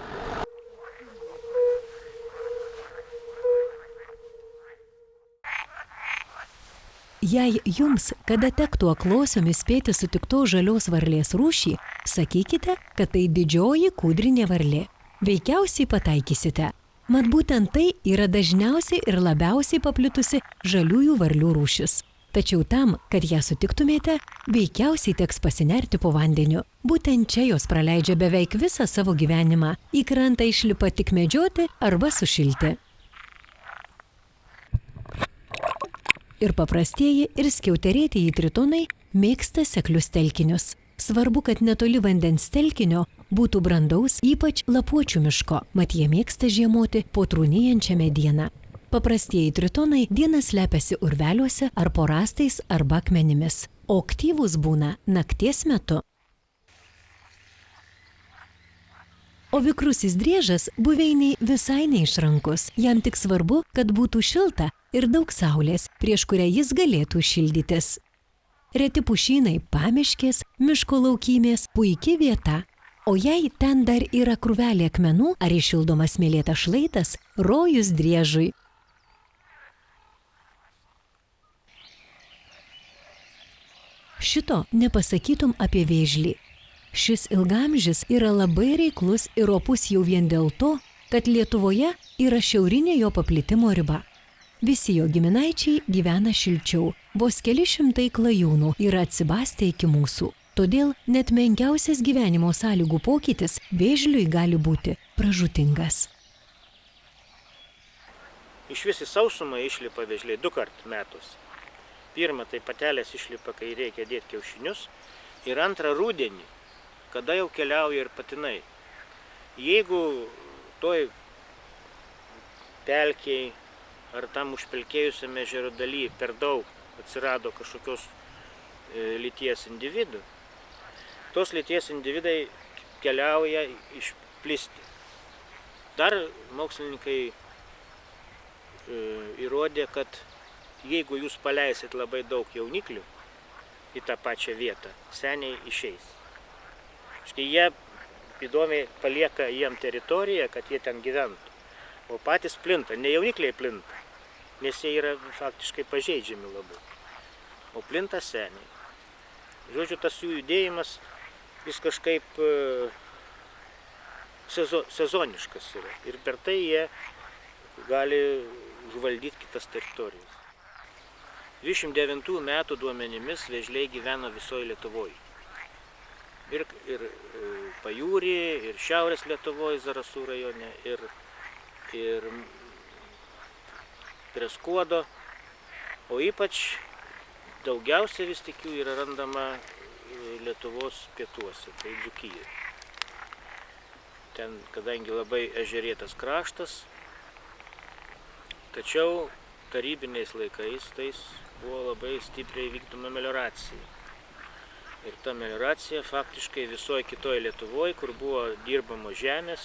Jei jums, kada tektų aklosiomis spėti sutiktos žalios varlės rūšį, sakykite, kad tai didžioji kūdrinė varlė. Veikiausiai pataikysite. Mat būtent tai yra dažniausiai ir labiausiai paplitusi žaliųjų varlių rūšis. Tačiau tam, kad ją sutiktumėte, veikiausiai teks pasinerti po vandeniu. Būtent čia jos praleidžia beveik visą savo gyvenimą. Į krantą išlipa tik medžioti arba sušilti. Ir paprastieji, ir skiauterėtieji tritonai mėgsta seklius telkinius. Svarbu, kad netoli vandens telkinio būtų brandaus, ypač lapuočių miško, mat jie mėgsta žiemoti po trūnijančią medieną. Paprastieji tritonai dieną slepiasi urveliuose ar po rąstais arba akmenimis, o aktyvūs būna nakties metu. O vikrusis driežas buveiniai visai neišrankus. Jam tik svarbu, kad būtų šilta ir daug saulės, prieš kurią jis galėtų šildytis. Reti pušynai, pamiškės, miško laukymės – puiki vieta. O jei ten dar yra krūvelė akmenų ar įšildomas smėlėtas šlaitas – rojus driežui. Šito nepasakytum apie vėžlį. Šis ilgamžis yra labai reiklus ir opus jau vien dėl to, kad Lietuvoje yra šiaurinė jo paplitimo riba. Visi jo giminaičiai gyvena šilčiau, vos keli šimtai klajūnų yra atsibastę iki mūsų. Todėl net menkiausias gyvenimo sąlygų pokytis vėžliui gali būti pražūtingas. Iš vis į sausumą išlipa vėžliai 2 kart metus. Pirmą tai patelės išlipa, kai reikia dėti kiaušinius, ir antrą rudenį, kada jau keliauja ir patinai. Jeigu toj pelkėj ar tam užpelkėjusiame ežero daly per daug atsirado kažkokios lyties individų, tos lyties individai keliauja išplisti. Dar mokslininkai įrodė, kad jeigu jūs paleisit labai daug jauniklių į tą pačią vietą, seniai išeis. Štai jie įdomiai palieka jiem teritoriją, kad jie ten gyventų. O patys plinta, ne jaunikliai plinta, nes jie yra faktiškai pažeidžiami labai. O plinta seniai. Žodžiu, tas jų judėjimas vis kažkaip sezoniškas yra. Ir per tai jie gali užvaldyti kitas teritorijas. 29 metų duomenimis vėžliai gyveno visoje Lietuvoje. Ir pajūrį, ir šiaurės Lietuvoje, Zarasų rajone, ir prie Skuodo, o ypač daugiausia vis tik jų yra randama Lietuvos pietuose, tai Dzūkijoje. ten, kadangi labai ežerėtas kraštas, tačiau tarybiniais laikais tais buvo labai stipriai vykdoma melioracija. Ir ta melioracija faktiškai visoje kitoje Lietuvoje, kur buvo dirbamos žemės,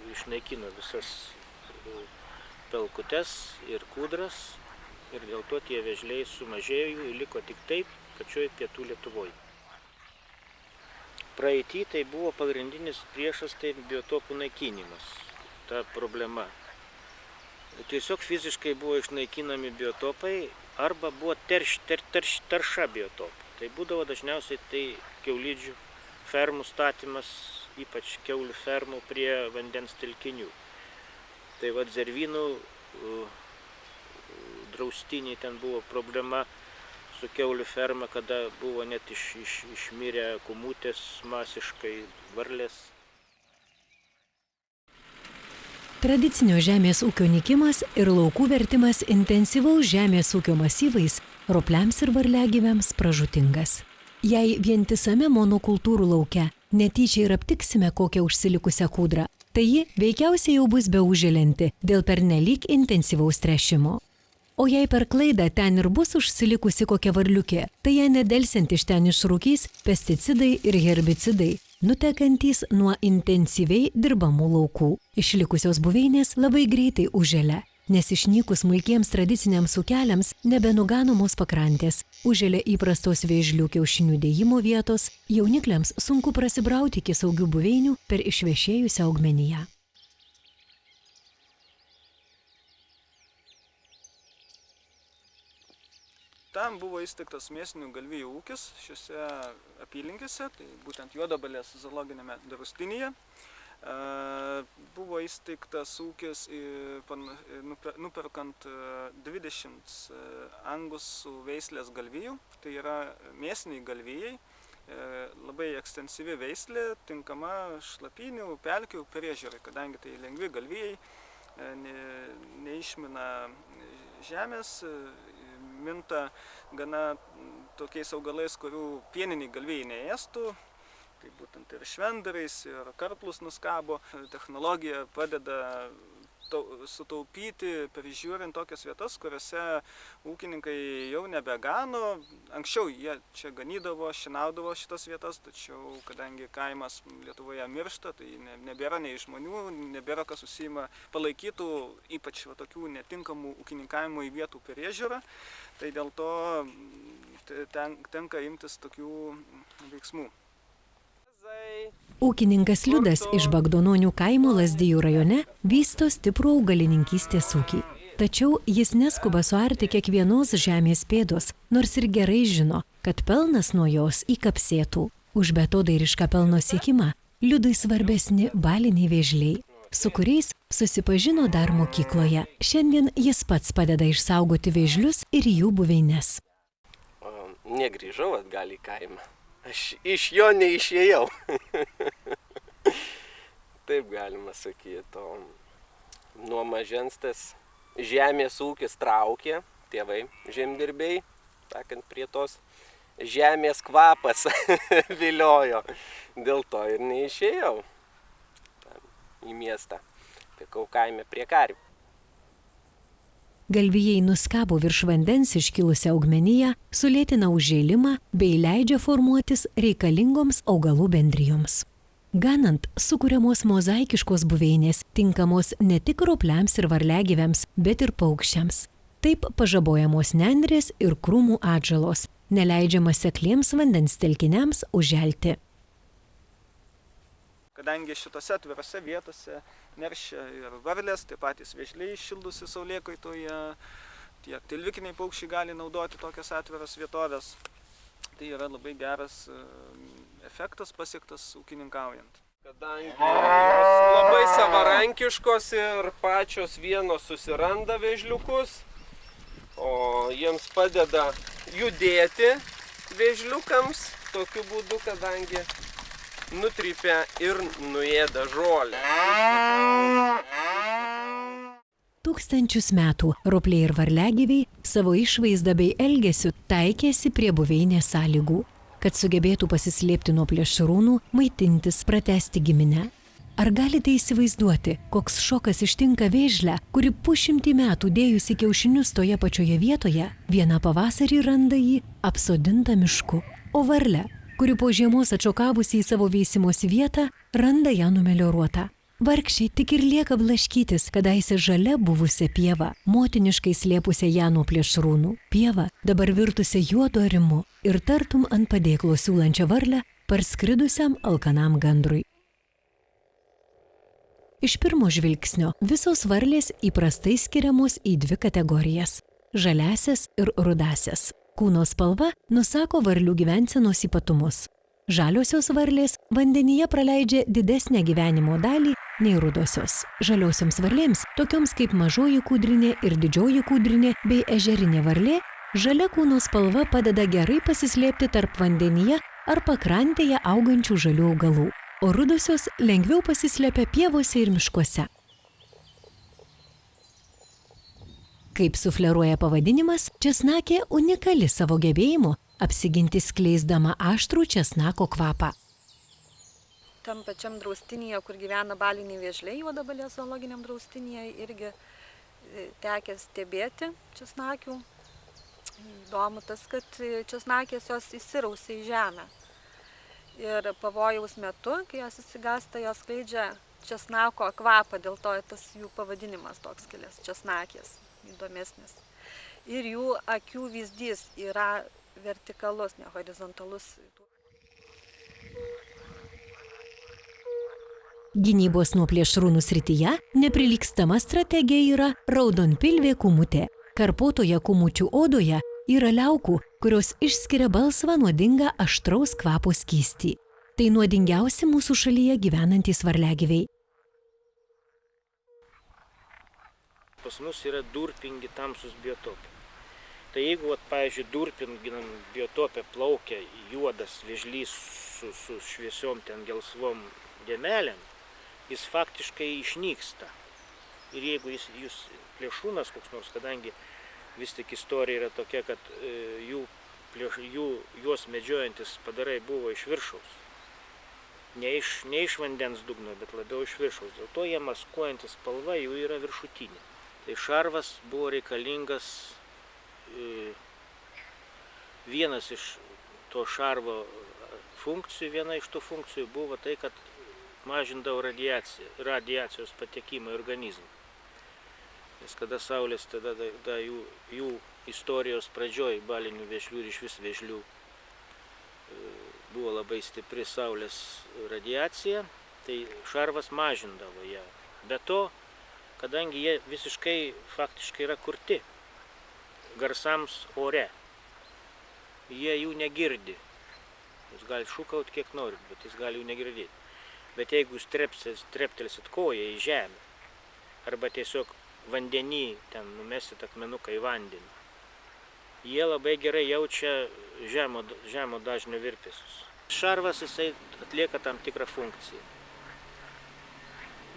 išnaikino visas pelkutes ir kūdras, ir dėl to tie vėžliai sumažėjo ir liko tik taip pačioje pietų Lietuvoje. Praeity tai buvo pagrindinis priešas, tai biotopų naikinimas, ta problema. Tiesiog fiziškai buvo išnaikinami biotopai arba buvo tarša biotopų. Tai būdavo dažniausiai tai kiaulidžių fermų statymas, ypač kiaulių fermų prie vandens telkinių. Tai vad Zervynų draustiniai ten buvo problema su kiaulių ferma, kada buvo net išmirę kumutės masiškai, varlės. Tradicinio žemės ūkio nykimas ir laukų vertimas intensyvaus žemės ūkio masyvais ropliams ir varliagyviams pražūtingas. Jei vientisame monokultūrų lauke netyčia ir aptiksime kokią užsilikusią kūdrą, tai ji veikiausiai jau bus beaužėlinti dėl pernelyg intensyvaus tręšimo. O jei per klaidą ten ir bus užsilikusi kokia varliukė, tai ją nedelsiant iš ten išrūkys pesticidai ir herbicidai, nutekantys nuo intensyviai dirbamų laukų. Išlikusios buveinės labai greitai užželia, nes išnykus smulkiems tradiciniams ūkeliams nebenuganomos pakrantės, užželia įprastos vėžlių kiaušinių dėjimo vietos, jaunikliams sunku prasibrauti iki saugių buveinių per išvešėjusią augmeniją. Tam buvo įsteigtas mėsinių galvijų ūkis šiose apylinkėse, tai būtent Juodabalės zoologinėme draustinyje. Buvo įsteigtas ūkis nuperkant 20 angusų veislės galvijų, tai yra mėsiniai galvijai, labai ekstensyvi veislė, tinkama šlapynių, pelkių priežiūrai, kadangi tai lengvi galvijai, neišmina žemės, minta gana tokiais augalais, kurių pieniniai galvijai neėstų, tai būtent ir švendarais, ir karklus nuskabo. Technologija padeda sutaupyti, prižiūrint tokias vietas, kuriuose ūkininkai jau nebegano. Anksčiau jie čia ganydavo, šienaudavo šitas vietas, tačiau kadangi kaimas Lietuvoje miršta, tai nebėra nei žmonių, nebėra kas užsiima palaikytų, ypač tokių netinkamų ūkininkavimo į vietų priežiūrą, tai dėl to tenka imtis tokių veiksmų. Ūkininkas Liudas iš Bagdononių kaimo Lazdijų rajone vysto stiprų augalininkystės ūkį. Tačiau jis neskuba suarti kiekvienos žemės pėdos, nors ir gerai žino, kad pelnas nuo jos įkapsėtų. Už beatodairišką pelno siekimą Liudui svarbesni baliniai vėžliai, su kuriais susipažino dar mokykloje. Šiandien jis pats padeda išsaugoti vėžlius ir jų buveines. Negrįžau atgal į kaimą. Aš iš jo neišėjau. Taip galima sakyti. Nuo mažens tas žemės ūkis traukė, tėvai žemdirbiai, sakant, prie tos žemės kvapas viliojo. Dėl to ir neišėjau į miestą. Pikau kaime prie karvių. Galvijai nuskabo virš vandens iškilusią augmeniją, sulėtina užžėlimą bei leidžia formuotis reikalingoms augalų bendrijoms. Ganant sukuriamos mozaikiškos buveinės, tinkamos ne tik ropliams ir varliagyviams, bet ir paukščiams. Taip pažabojamos nendrės ir krūmų atžalos, neleidžiama sekliems vandens telkiniams užželti. Kadangi šitose atvirose vietose neršia ir varlės, taip patys vėžliai šildosi saulėkaitoje, tiek tilvikiniai paukščiai gali naudoti tokias atviras vietovės. Tai yra labai geras efektas pasiektas ūkininkaujant. Kadangi jos labai savarankiškos ir pačios vienos susiranda vėžliukus, o jiems padeda judėti vėžliukams tokiu būdu, kadangi nutrypia ir nuėda žolę. Tūkstančius metų ropliai ir varliagyviai savo išvaizdą bei elgesiu taikėsi prie buveinės sąlygų, kad sugebėtų pasislėpti nuo plėšrūnų, maitintis, pratęsti giminę. Ar galite įsivaizduoti, koks šokas ištinka vėžlę, kuri pusšimtį metų dėjusi kiaušinius toje pačioje vietoje, vieną pavasarį randa jį apsodintą mišku, o varlę, kuri po žiemos atšokavusi į savo veisimosi vietą, randa ją numelioruotą. Vargšiai tik ir lieka blaškytis kadaise žalia buvusią pievą, motiniškai slėpusią ją nuo plėšrūnų. Pieva dabar virtusią juodu arimu ir tartum ant padėklo siūlančią varlę parskridusiam alkanam gandrui. Iš pirmo žvilgsnio visos varlės įprastai skiriamos į dvi kategorijas – žaliasias ir rudasias. Kūno spalva nusako varlių gyvensenos ypatumus. Žaliosios varlės vandenyje praleidžia didesnę gyvenimo dalį nei rudosios. Žaliosioms varlėms, tokioms kaip mažoji kūdrinė ir didžioji kūdrinė bei ežerinė varlė, žalia kūno spalva padeda gerai pasislėpti tarp vandenyje ar pakrantėje augančių žalių augalų, o rudosios lengviau pasislepia pievose ir miškuose. Kaip sufleruoja pavadinimas, česnakė unikali savo gebėjimu apsiginti skleisdama aštrų česnako kvapą. Tam pačiam draustinyje, kur gyvena baliniai vėžliai, Juodabalės zoologiniam draustinyje, irgi tekę stebėti česnakių. Įdomu tas, kad česnakės jos įsirausia į žemę. Ir pavojaus metu, kai jos įsigąsta, jos skleidžia česnako kvapą, dėl to tas jų pavadinimas toks kilęs, česnakės, įdomesnis. Ir jų akių vyzdys yra vertikalus, ne horizontalus. Gynybos nuo plėšrūnų srityje neprilygstama strategija yra raudonpilvė kūmutė. Karpuotoje kūmučių odoje yra liaukų, kurios išskiria balsvą nuodingą aštraus kvapo skystį. Tai nuodingiausi mūsų šalyje gyvenantys varliagyviai. Pas mus yra durpingi tamsus biotopai. Tai jeigu, pavyzdžiui, durpingam biotopė plaukia juodas vėžlys su šviesiom ten gelsvom dėmelėm, jis faktiškai išnyksta. Ir jeigu jūs plėšrūnas koks nors, kadangi vis tik istorija yra tokia, kad juos medžiojantis padarai buvo iš viršaus. Ne iš vandens dugno, bet labiau iš viršaus. Dėl to jie maskuojantis spalva jų yra viršutinė. Tai šarvas buvo reikalingas. Vienas iš to šarvo funkcijų, viena iš tų funkcijų buvo tai, kad mažindavo radiacijos patekimą į organizmą. Nes kada saulės, tada jų istorijos pradžioj balinių vėžlių ir iš vis vėžlių buvo labai stipri saulės radiacija, tai šarvas mažindavo ją. Be to, kadangi jie visiškai faktiškai yra kurti garsams ore, jie jų negirdi. Jūs galite šūkauti kiek norit, bet jis gali jų negirdėti. Bet jeigu jūs treptelsit koją į žemę, arba tiesiog vandenį, ten numesit akmenuką į vandenį, jie labai gerai jaučia žemo dažnio virpesius. Šarvas jisai atlieka tam tikrą funkciją.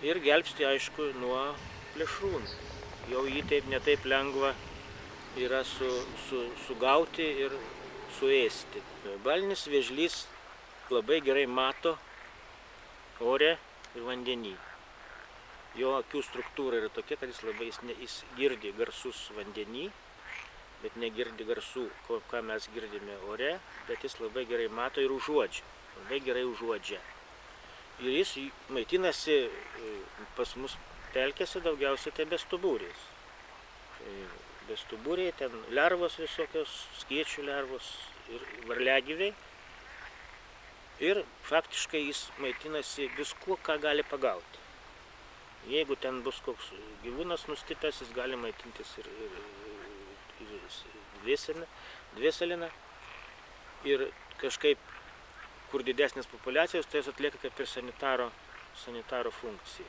Ir gelbsti, aišku, nuo plėšrūnų. Jau jį taip netaip lengva yra sugauti ir suėsti. Balinis vėžlys labai gerai mato ore ir vandenį. Jo akių struktūra yra tokia, kad jis girdi garsus vandenį, bet negirdi garsų, ką mes girdime ore, bet jis labai gerai mato ir užuodžia. Labai gerai užuodžia. Ir jis maitinasi pas mus pelkėse daugiausiai tai bestuburiais. Bestuburiai, ten lervos visokios, skėčių lervos ir varliagyviai. Ir faktiškai jis maitinasi viskuo, ką gali pagauti. Jeigu ten bus koks gyvūnas nustipęs, jis gali maitintis ir dvėseliną. Ir kažkaip, kur didesnės populiacijos, tai jis atlieka kaip ir sanitaro funkciją.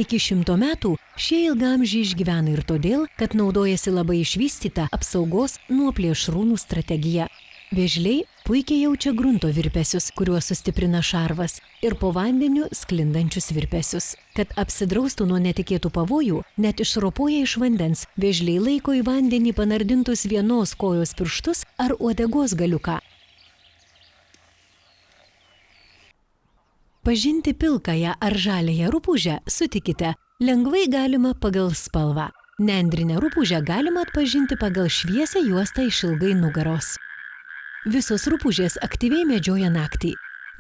Iki 100 metų šie ilgaamžiai išgyvena ir todėl, kad naudojasi labai išvystyta apsaugos nuo plėšrūnų strategija. Vėžliai puikiai jaučia grunto virpesius, kuriuos sustiprina šarvas, ir po vandeniu sklindančius virpesius. Kad apsidraustų nuo netikėtų pavojų, net išropoja iš vandens, vėžliai laiko į vandenį panardintus vienos kojos pirštus ar uodegos galiuką. Pažinti pilkąją ar žaliąją rupūžę, sutikite, lengvai galima pagal spalvą. Nendrinę rupūžę galima atpažinti pagal šviesią juostą išilgai nugaros. Visos rupūžės aktyviai medžioja naktį.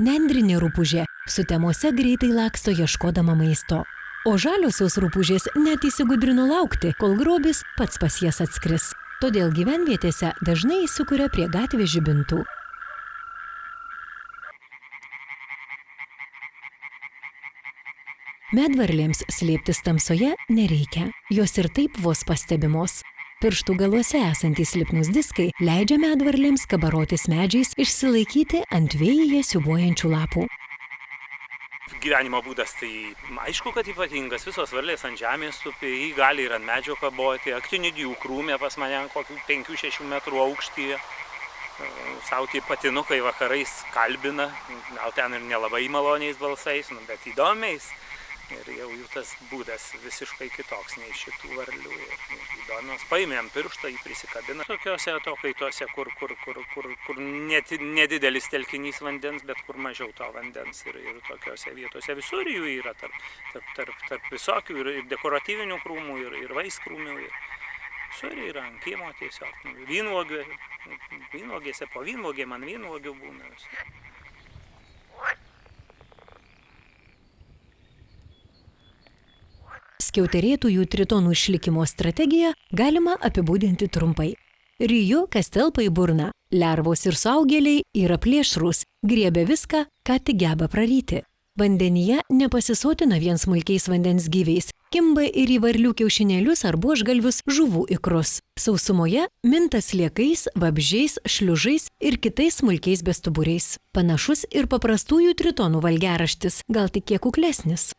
Nendrinė rupūžė sutemose greitai laksto ieškodama maisto. O žaliosios rupūžės net įsigudrino laukti, kol grobis pats pas jas atskris. Todėl gyvenvietėse dažnai įsikuria prie gatvės žibintų. Medvarlėms slėptis tamsoje nereikia, jos ir taip vos pastebimos. Pirštų galuose esantys lipnūs diskai leidžia medvarlėms kabarotis medžiais išsilaikyti ant vėjyje siūbuojančių lapų. Gyvenimo būdas tai aišku, kad ypatingas, visos varlės ant žemės tupi, jį gali ir ant medžio kaboti, aktinidijų krūmė pas mane kokių 5-6 metrų aukštyje. Sauti patinukai vakarais kalbina, gal ten ir nelabai maloniais balsais, bet įdomiais. Ir jau jų tas būdas visiškai kitoks nei šitų varlių. Įdomios, paėmėm pirštą, jį prisikabina. Tokiuose atokaituose, kur nedidelis telkinys vandens, bet kur mažiau to vandens. Ir tokiuose vietose visur jų yra tarp visokių ir dekoratyvinių krūmų, ir vaiskrūmių. Visur yra ant kiemo tiesiog. Vynvogėse po vynvogėm, ant vynvogių būna. Skiauterėtųjų tritonų išlikimo strategiją galima apibūdinti trumpai. Ryju, kas telpa į burną, lervos ir suaugėliai yra plėšrūs, griebia viską, ką tik geba praryti. Vandenyje nepasisotina vien smulkiais vandens gyviais, kimba ir į varlių kiaušinėlius ar buožgalvius žuvų ikrus. Sausumoje minta sliekais, vabzdžiais, šliužais ir kitais smulkiais bestuburiais. Panašus ir paprastųjų tritonų valgiaraštis, gal tik kiek kuklesnis.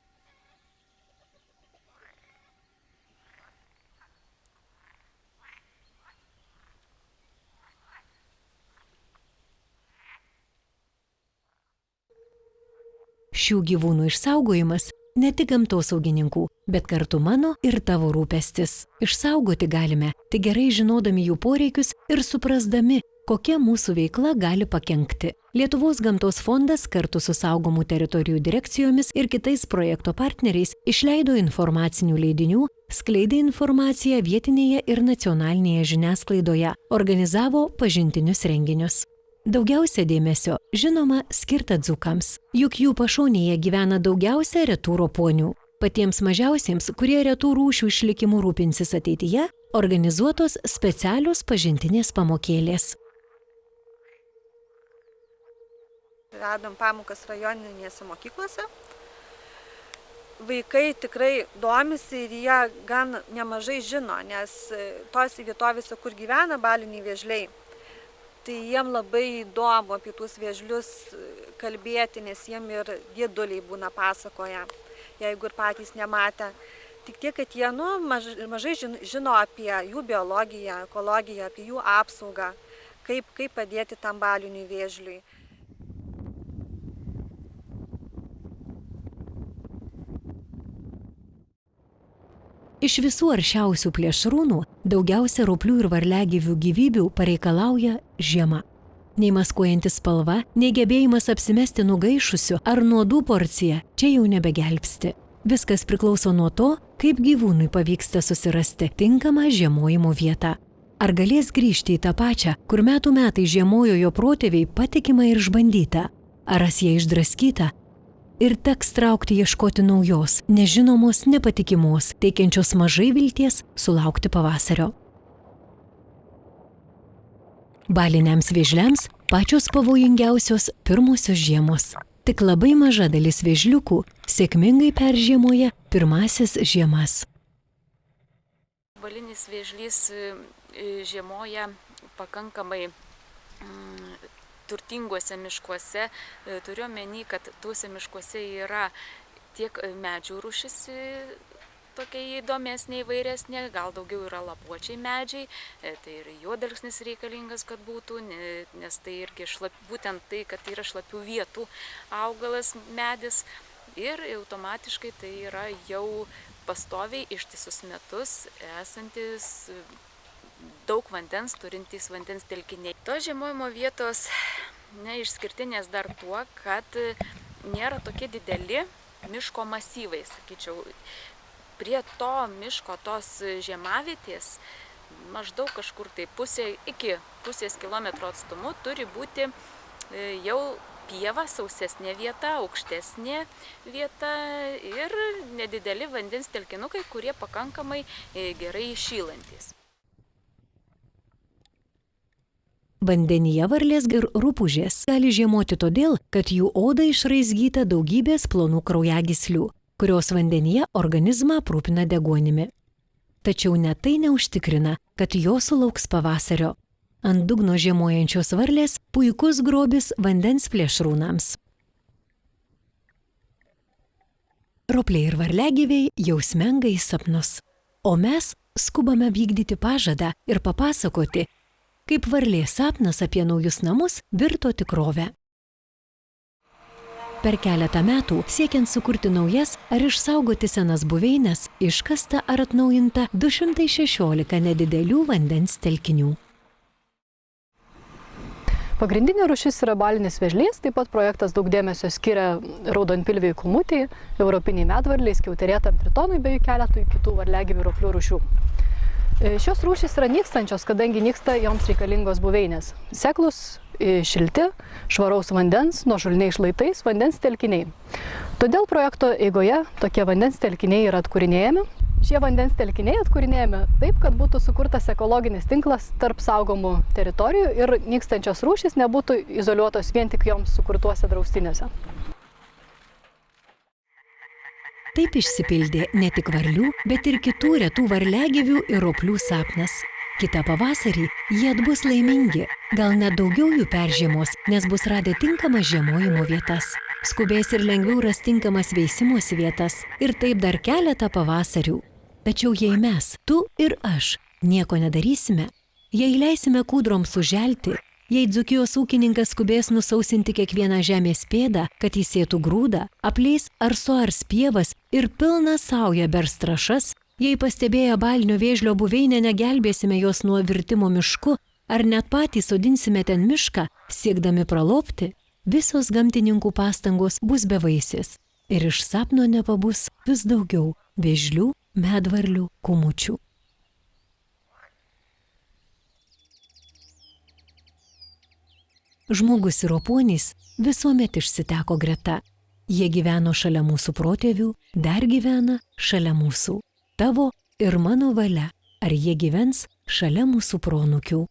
Šių gyvūnų išsaugojimas ne tik gamtosaugininkų, bet kartu mano ir tavo rūpestis. Išsaugoti galime, tik gerai žinodami jų poreikius ir suprasdami, kokia mūsų veikla gali pakenkti. Lietuvos gamtos fondas kartu su saugomų teritorijų direkcijomis ir kitais projekto partneriais išleido informacinių leidinių, skleidė informaciją vietinėje ir nacionalinėje žiniasklaidoje, organizavo pažintinius renginius. Daugiausia dėmesio, žinoma, skirta dzūkams, juk jų pašonėje gyvena daugiausia retų roponių. Patiems mažiausiems, kurie retų rūšių išlikimu rūpinsis ateityje, organizuotos specialios pažintinės pamokėlės. Vedam pamokas rajoninėse mokyklose. Vaikai tikrai domisi ir jie gan nemažai žino, nes tos vietovėse, kur gyvena baliniai vėžliai, tai jiem labai įdomu apie tuos vėžlius kalbėti, nes jiem ir dieduliai būna pasakoja, jeigu ir patys nematę. Tik tiek, kad jie mažai žino apie jų biologiją, ekologiją, apie jų apsaugą, kaip padėti tam baliniui vėžliui. Iš visų aršiausių plėšrūnų daugiausia roplių ir varliagyvių gyvybių pareikalauja žiema. Nei maskuojanti spalva, nei gebėjimas apsimesti nugaišusiu ar nuodų porcija čia jau nebegelbsti. Viskas priklauso nuo to, kaip gyvūnui pavyksta susirasti tinkamą žiemojimo vietą. Ar galės grįžti į tą pačią, kur metų metai žiemojo jo protėviai patikima ir išbandyta? Ar ras ją išdraskyta? Ir teks traukti ieškoti naujos, nežinomos, nepatikimos, teikiančios mažai vilties sulaukti pavasario. Baliniams vėžliams pačios pavojingiausios pirmosios žiemos. Tik labai maža dalis vėžliukų sėkmingai peržiemoja pirmasis žiemas. Balinis vėžlys žiemoja pakankamai turtinguose miškuose, turiu omeny, kad tuose miškuose yra tiek medžių rūšis tokia įdomesnė, įvairesnė, gal daugiau yra lapuočiai medžiai, tai ir juodalksnis reikalingas, kad būtų, nes tai irgi būtent tai, kad yra šlapių vietų augalas medis ir automatiškai tai yra jau pastoviai ištisus metus esantis daug vandens, turintys vandens telkiniai. Tos žiemojimo vietos išskirtinės dar tuo, kad nėra tokie dideli miško masyvai, sakyčiau. Prie to miško, tos žiemavietės, maždaug kažkur tai iki pusės kilometro atstumu turi būti jau pieva, sausesnė vieta, aukštesnė vieta ir nedideli vandens telkinukai, kurie pakankamai gerai įšylantys. Vandenyje varlės ir rupūžės gali žiemoti todėl, kad jų oda išraizgyta daugybės plonų kraujagyslių, kurios vandenyje organizmą aprūpina deguonimi. Tačiau net tai neužtikrina, kad jos sulauks pavasario. Ant dugno žiemojančios varlės puikus grobis vandens plėšrūnams. Ropliai ir varliagyviai jau smenga į sapnus. O mes skubame vykdyti pažadą ir papasakoti, kaip varlės sapnas apie naujus namus virto tikrovę. Per keletą metų, siekiant sukurti naujas ar išsaugoti senas buveines, iškasta ar atnaujinta 216 nedidelių vandens telkinių. Pagrindinė rūšis yra balinis vėžlys, taip pat projektas daug dėmesio skiria raudonpilviai kulmutei, europiniai medvarliai, skiauterėtam tritonui bei keletui kitų varliagyvių ir roplių rūšių. Šios rūšys yra nykstančios, kadangi nyksta joms reikalingos buveinės. Seklūs, šilti, švaraus vandens, nuožulniais šlaitais vandens telkiniai. Todėl projekto eigoje tokie vandens telkiniai yra atkūrinėjami. Šie vandens telkiniai atkūrinėjami taip, kad būtų sukurtas ekologinis tinklas tarp saugomų teritorijų ir nykstančios rūšys nebūtų izoliuotos vien tik joms sukurtuose draustiniuose. Taip išsipildė ne tik varlių, bet ir kitų retų varliagyvių ir roplių sapnas. Kitą pavasarį jie atbus laimingi, gal net daugiau jų peržiemos, nes bus radę tinkamas žiemojimo vietas. Skubės ir lengviau ras tinkamas veisimosi vietas ir taip dar keletą pavasarių. Tačiau jei mes, tu ir aš, nieko nedarysime, jei leisime kūdroms suželti, jei Dzūkijos ūkininkas skubės nusausinti kiekvieną žemės pėdą, kad įsėtų grūdą, apleis ar suars pievas ir pilną saują bers trąšas, jei pastebėję balinio vėžlio buveinę negelbėsime jos nuo virtimo mišku, ar net patys sodinsime ten mišką, siekdami pralopti, visos gamtininkų pastangos bus bevaisės ir iš sapno nepabus vis daugiau vėžlių, medvarlių, kumučių. Žmogus ir opuonys visuomet išsiteko greta. Jie gyveno šalia mūsų protėvių, dar gyvena šalia mūsų. Tavo ir mano valia, ar jie gyvens šalia mūsų proanūkių.